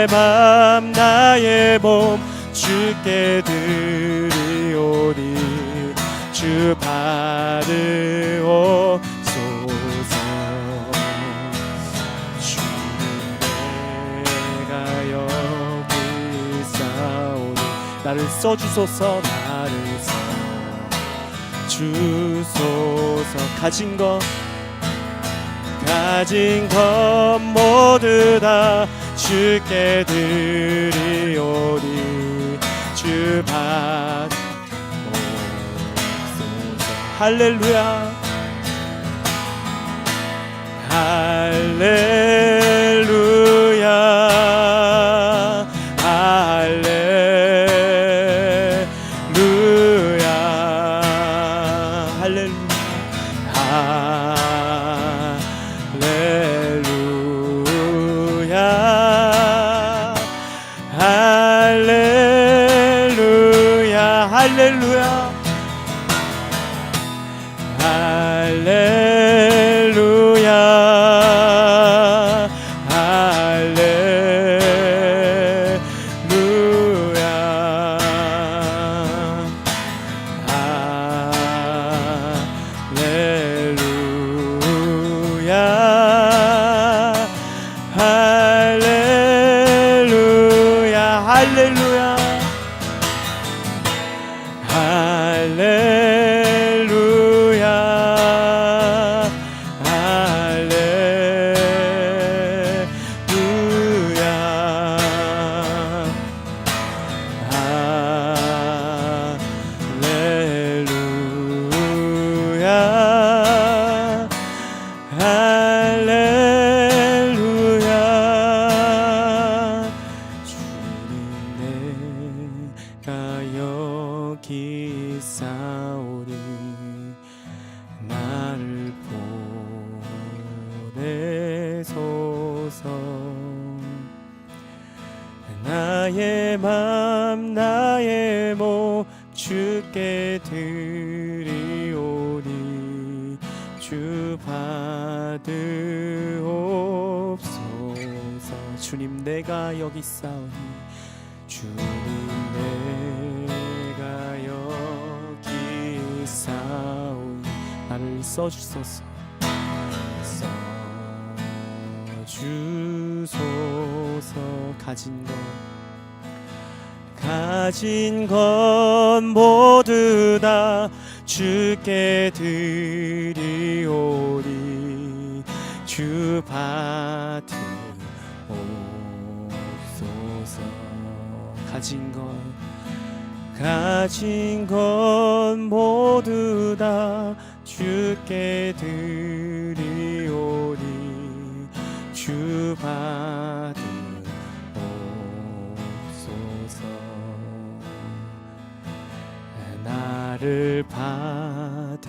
맘 나의 몸 주께 드리오니. 주 주 받으옵소서. 주는 내가 여기 있사오니 나를 써주소서. 나를 써주소서. 가진 것 모두 다 주께 드리오니 주 받으옵소서. 할렐루야 할렐루야 할렐루야 할렐루야 할렐루야 할렐루야 할렐루야 할렐루야 할렐루야. 주님 내가 여기 있사오니 나를 보내소서. 나의 맘 나의 몸 주께 드리오니 주 받으옵소서. 주님 내가 여기 있사오니 주님 내가 여기 있사오니 나를 써주소서. 써주소서. 가진 것 모두 다 주께 드리오니 주 받으옵소서. 가진 것 모두 다 주께 드리오니 주 받으옵소서. 나를 받으옵소서.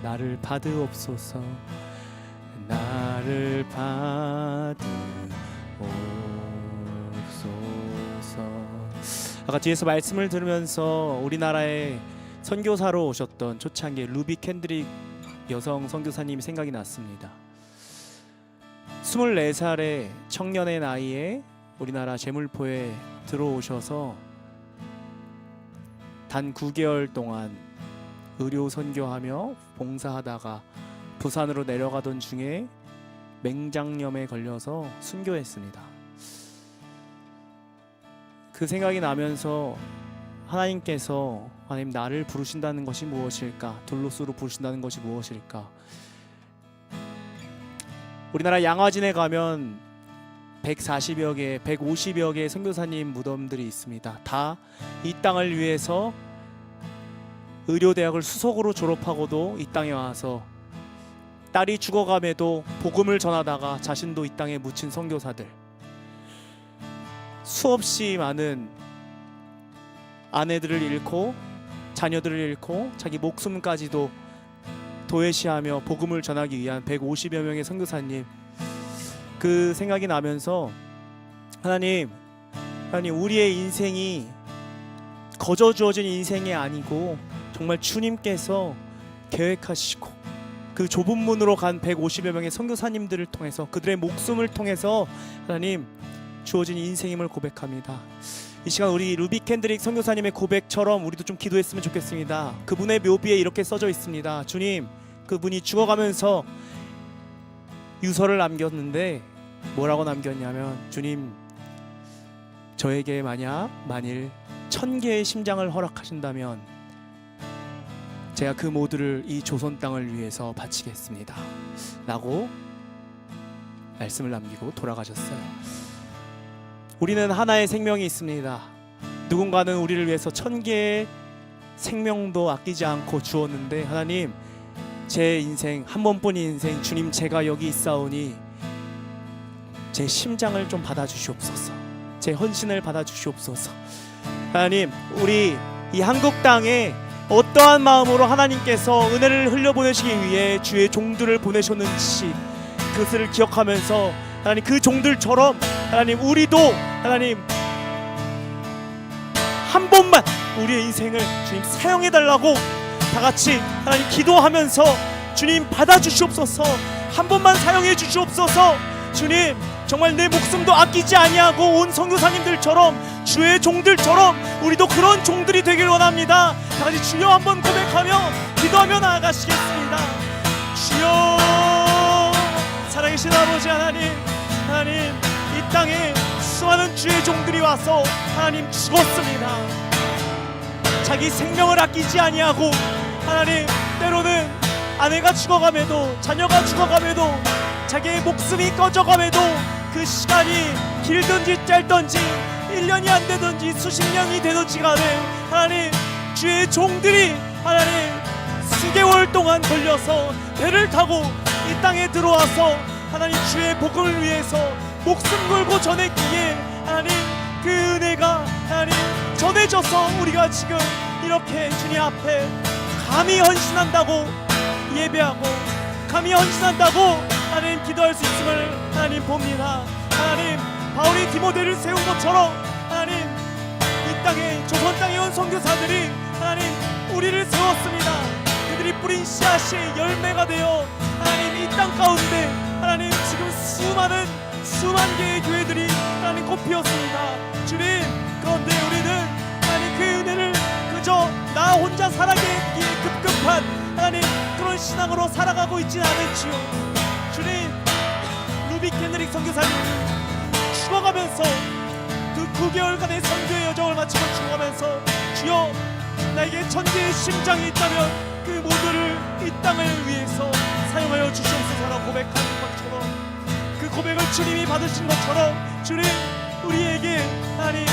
나를 받으옵소서. 아까 뒤에서 말씀을 들으면서 우리나라에 선교사로 오셨던 초창기 루비 캔드릭 여성 선교사님이 생각이 났습니다. 24살의 청년의 나이에 우리나라 제물포에 들어오셔서 단 9개월 동안 의료 선교하며 봉사하다가 부산으로 내려가던 중에 맹장염에 걸려서 순교했습니다. 그 생각이 나면서 하나님께서 하나님 나를 부르신다는 것이 무엇일까? 돌로스로 부르신다는 것이 무엇일까? 우리나라 양화진에 가면 140여 개, 150여 개의 선교사님 무덤들이 있습니다. 다 이 땅을 위해서 의료대학을 수석으로 졸업하고도 이 땅에 와서 딸이 죽어감에도 복음을 전하다가 자신도 이 땅에 묻힌 선교사들, 수없이 많은 아내들을 잃고 자녀들을 잃고 자기 목숨까지도 도외시하며 복음을 전하기 위한 150여 명의 선교사님, 그 생각이 나면서 하나님 우리의 인생이 거저 주어진 인생이 아니고 정말 주님께서 계획하시고 그 좁은 문으로 간 150여 명의 선교사님들을 통해서 그들의 목숨을 통해서 하나님 주어진 인생임을 고백합니다. 이 시간 우리 루비 캔드릭 선교사님의 고백처럼 우리도 좀 기도했으면 좋겠습니다. 그분의 묘비에 이렇게 써져 있습니다. 주님, 그분이 죽어가면서 유서를 남겼는데 뭐라고 남겼냐면, 주님, 저에게 만일 1000개의 심장을 허락하신다면 제가 그 모두를 이 조선 땅을 위해서 바치겠습니다 라고 말씀을 남기고 돌아가셨어요. 우리는 하나의 생명이 있습니다. 누군가는 우리를 위해서 1000개의 생명도 아끼지 않고 주었는데, 하나님, 제 인생, 한 번뿐인 인생, 주님, 제가 여기 있사오니 제 심장을 좀 받아주시옵소서. 제 헌신을 받아주시옵소서. 하나님, 우리 이 한국 땅에 어떠한 마음으로 하나님께서 은혜를 흘려보내시기 위해 주의 종들을 보내셨는지 그것을 기억하면서, 하나님, 그 종들처럼 하나님, 우리도 하나님 한 번만 우리의 인생을 주님 사용해달라고 다같이 하나님 기도하면서, 주님, 받아주시옵소서. 한 번만 사용해 주시옵소서. 주님, 정말 내 목숨도 아끼지 아니하고 온 선교사님들처럼, 주의 종들처럼 우리도 그런 종들이 되길 원합니다. 다같이 주여 한번 고백하며 기도하며 나아가시겠습니다. 주여, 살아계신 아버지 하나님, 이 땅에 수많은 주의 종들이 와서 하나님 죽었습니다. 자기 생명을 아끼지 아니하고, 하나님, 때로는 아내가 죽어감에도, 자녀가 죽어감에도, 자기의 목숨이 꺼져감에도, 그 시간이 길든지 짧든지 1년이 안 되든지 수십 년이 되든지 간에 하나님, 주의 종들이 하나님 수개월 동안 걸려서 배를 타고 이 땅에 들어와서 하나님 주의 복음을 위해서 목숨 걸고 전했기에, 하나님, 그 은혜가 하나님 전해져서 우리가 지금 이렇게 주님 앞에 감히 헌신한다고 예배하고, 감히 헌신한다고 하나님 기도할 수 있음을 하나님 봅니다. 하나님, 바울이 디모데를 세운 것처럼 하나님, 이 땅에 조선 땅에 온 선교사들이 하나님 우리를 세웠습니다. 그들이 뿌린 씨앗이 열매가 되어 하나님 이 땅 가운데 하나님 지금 수만 개의 교회들이 하나님 꽃 피었습니다. 주님, 그런데 우리는 하나님 그 은혜를 그저 나 혼자 살아가기에 급급한 하나님 그런 신앙으로 살아가고 있지는 않을지요. 주님, 루비 캔드릭 선교사님 죽어가면서 그 9개월간의 선교의 여정을 마치고 죽어가면서, 주여, 나에게 1000개의 심장이 있다면 그 모두를 이 땅을 위해서 사용하여 주시옵소서라고 고백하는 것처럼, 그 고백을 주님이 받으신 것처럼, 주님, 우리에게 하나님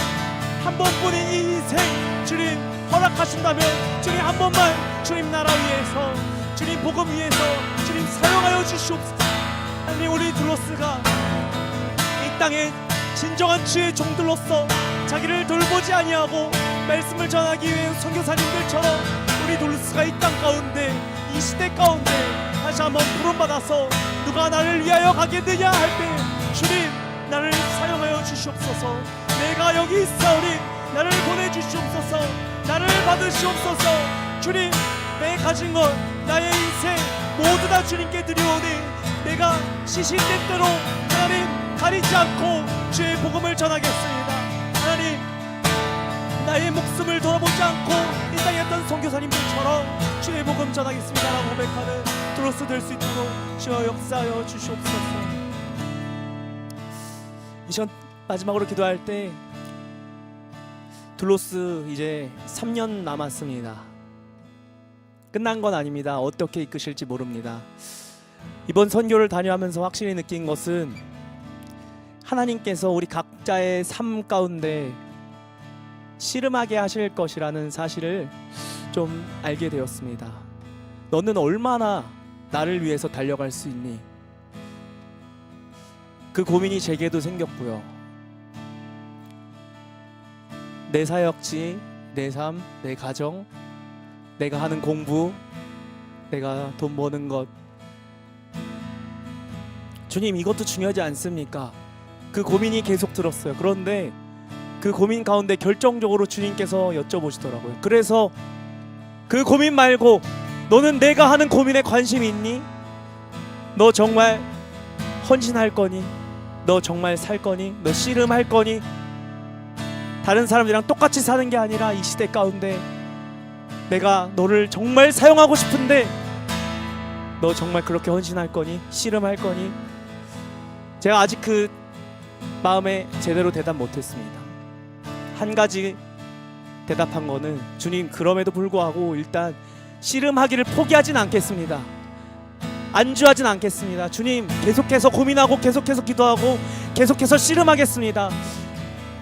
한 번뿐인 이 인생 주님 허락하신다면, 주님 한 번만 주님 나라 위해서, 주님 복음 위해서 주님 사용하여 주시옵소서. 하나님, 우리 둘로스가 이 땅에 진정한 주의 종들로서 자기를 돌보지 아니하고 말씀을 전하기 위해 선교사님들처럼 우리 둘로스가 이 땅 가운데, 이 시대 가운데 다시 한번 부름받아서 누가 나를 위하여 가겠느냐 할 때, 주님, 나를 사용하여 주시옵소서. 내가 여기 있사오니 나를 보내주시옵소서. 나를 받으시옵소서. 주님, 내 가진 것, 나의 인생 모두 다 주님께 드리오니, 내가 시시때때로 하나님 가리지 않고 주의 복음을 전하겠습니다. 하나님, 나의 목숨을 돌아보지 않고 이 땅에 있던 선교사님들처럼 주의 복음 전하겠습니다 라고 고백하는 둘로스 될 수 있도록 주여 역사하여 주시옵소서. 이 시간 마지막으로 기도할 때, 둘로스 이제 3년 남았습니다. 끝난 건 아닙니다. 어떻게 이끄실지 모릅니다. 이번 선교를 다녀하면서 확실히 느낀 것은, 하나님께서 우리 각자의 삶 가운데 씨름하게 하실 것이라는 사실을 좀 알게 되었습니다. 너는 얼마나 나를 위해서 달려갈 수 있니? 그 고민이 제게도 생겼고요. 내 사역지, 내 삶, 내 가정, 내가 하는 공부, 내가 돈 버는 것, 주님, 이것도 중요하지 않습니까? 그 고민이 계속 들었어요. 그런데 그 고민 가운데 결정적으로 주님께서 여쭤보시더라고요. 그래서 그 고민 말고 너는 내가 하는 고민에 관심이 있니? 너 정말 헌신할 거니? 너 정말 살 거니? 너 씨름할 거니? 다른 사람들이랑 똑같이 사는 게 아니라 이 시대 가운데 내가 너를 정말 사용하고 싶은데 너 정말 그렇게 헌신할 거니? 씨름할 거니? 제가 아직 그 마음에 제대로 대답 못했습니다. 한 가지 대답한 거는 주님, 그럼에도 불구하고 일단 씨름하기를 포기하진 않겠습니다. 안주하진 않겠습니다. 주님, 계속해서 고민하고 계속해서 기도하고 계속해서 씨름하겠습니다.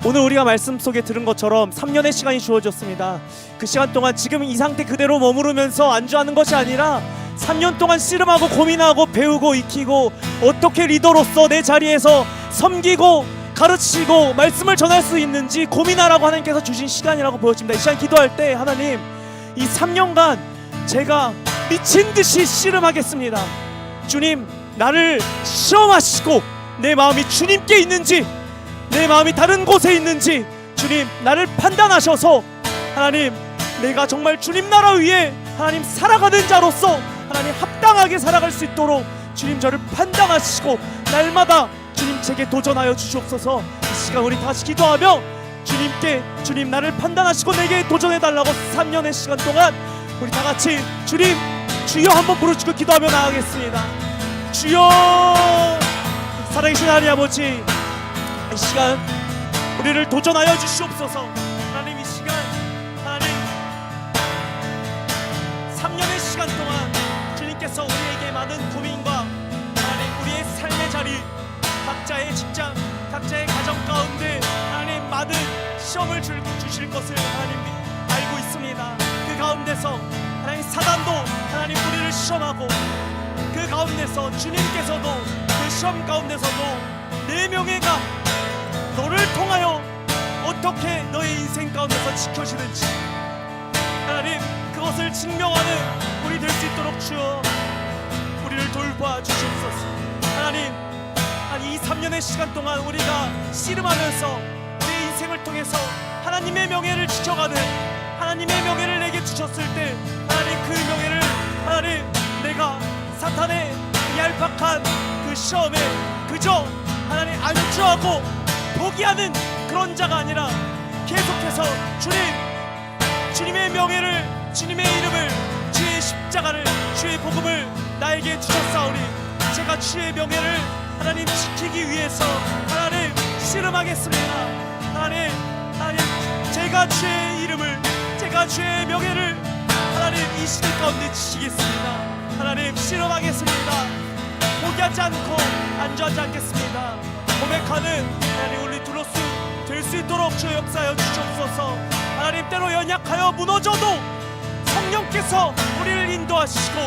오늘 우리가 말씀 속에 들은 것처럼 3년의 시간이 주어졌습니다. 그 시간 동안 지금 이 상태 그대로 머무르면서 안주하는 것이 아니라 3년 동안 씨름하고 고민하고 배우고 익히고 어떻게 리더로서 내 자리에서 섬기고 가르치고 말씀을 전할 수 있는지 고민하라고 하나님께서 주신 시간이라고 보여집니다. 이 시간 기도할 때 하나님, 이 3년간 제가 미친 듯이 씨름하겠습니다. 주님, 나를 시험하시고 내 마음이 주님께 있는지 내 마음이 다른 곳에 있는지 주님 나를 판단하셔서 하나님, 내가 정말 주님 나라 위에 하나님 살아가는 자로서 하나님 합당하게 살아갈 수 있도록 주님 저를 판단하시고 날마다 주님 제게 도전하여 주시옵소서. 이 시간 우리 다시 기도하며 주님께, 주님 나를 판단하시고 내게 도전해달라고 3년의 시간 동안 우리 다 같이 주님, 주여 한번 부르시고 기도하며 나가겠습니다. 주여, 살아계신 하나님 아버지, 이 시간 우리를 도전하여 주시옵소서. 하나님, 이 시간 하나님 3년의 시간 동안 주님께서 우리에게 많은 고민과 하나님 우리의 삶의 자리, 각자의 직장, 각자의 가정 가운데 하나님 많은 시험을 주실 것을 하나님 알고 있습니다. 그 가운데서 하나님 사단도 하나님 우리를 시험하고, 그 가운데서 주님께서도 그 시험 가운데서도 내 명예가 너를 통하여 어떻게 너의 인생 가운데서 지켜지는지 하나님 그것을 증명하는 우리 될 수 있도록 주여 우리를 돌봐 주시옵소서. 하나님, 이 3년의 시간 동안 우리가 씨름하면서 내 인생을 통해서 하나님의 명예를 지켜가는, 하나님의 명예를 내게 주셨을 때 하나님 그 명예를 하나님 내가 사탄의 얄팍한 그 시험에 그저 하나님 안주하고 포기하는 그런 자가 아니라 계속해서 주님의 명예를, 주님의 이름을, 주의 십자가를, 주의 복음을 나에게 주셨사오니 제가 주의 명예를 하나님 지키기 위해서 하나님 씨름하겠습니다. 하나님 제가 주의 이름을, 제가 주의 명예를 하나님 이 시대 가운데 지키겠습니다. 하나님 씨름하겠습니다. 포기하지 않고 안주하지 않겠습니다. 고백하는 하나님 우리 둘로스 될 수 있도록 주여 역사하여 주시옵소서. 하나님, 때로 연약하여 무너져도 성령께서 우리를 인도하시고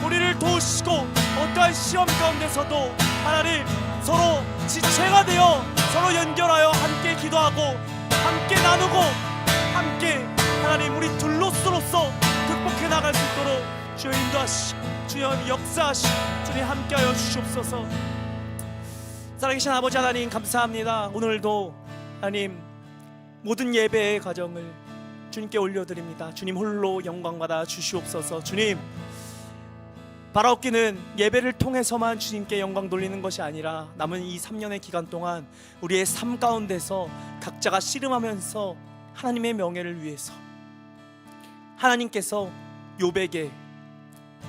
우리를 도우시고 어떠한 시험 가운데서도 하나님 서로 지체가 되어 서로 연결하여 함께 기도하고 함께 나누고 함께 하나님 우리 둘로스로서 극복해 나갈 수 있도록 주여 인도하시고 주여 역사하시고 주님 함께하여 주시옵소서. 살아계신 아버지 하나님, 감사합니다. 오늘도 하나님 모든 예배의 과정을 주님께 올려드립니다. 주님 홀로 영광받아 주시옵소서. 주님, 바라옵기는 예배를 통해서만 주님께 영광 돌리는 것이 아니라 남은 이 3년의 기간 동안 우리의 삶 가운데서 각자가 씨름하면서 하나님의 명예를 위해서, 하나님께서 욥에게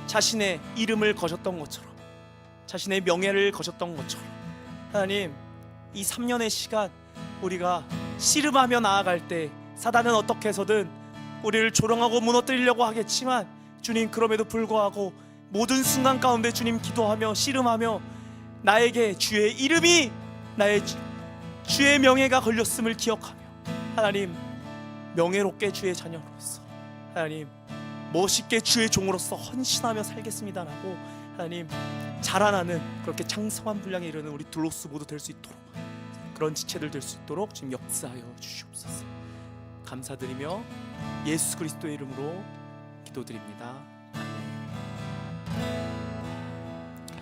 자신의 이름을 거셨던 것처럼, 자신의 명예를 거셨던 것처럼 하나님 이 3년의 시간 우리가 씨름하며 나아갈 때 사단은 어떻게 해서든 우리를 조롱하고 무너뜨리려고 하겠지만 주님, 그럼에도 불구하고 모든 순간 가운데 주님 기도하며 씨름하며 나에게 주의 이름이, 나의 주의 명예가 걸렸음을 기억하며 하나님 명예롭게 주의 자녀로서 하나님 멋있게 주의 종으로서 헌신하며 살겠습니다라고 하나님 자라나는 그렇게 창성한 분량에 이르는 우리 둘로스 모두 될 수 있도록, 그런 지체들 될 수 있도록 지금 역사하여 주시옵소서. 감사드리며 예수 그리스도의 이름으로 기도드립니다.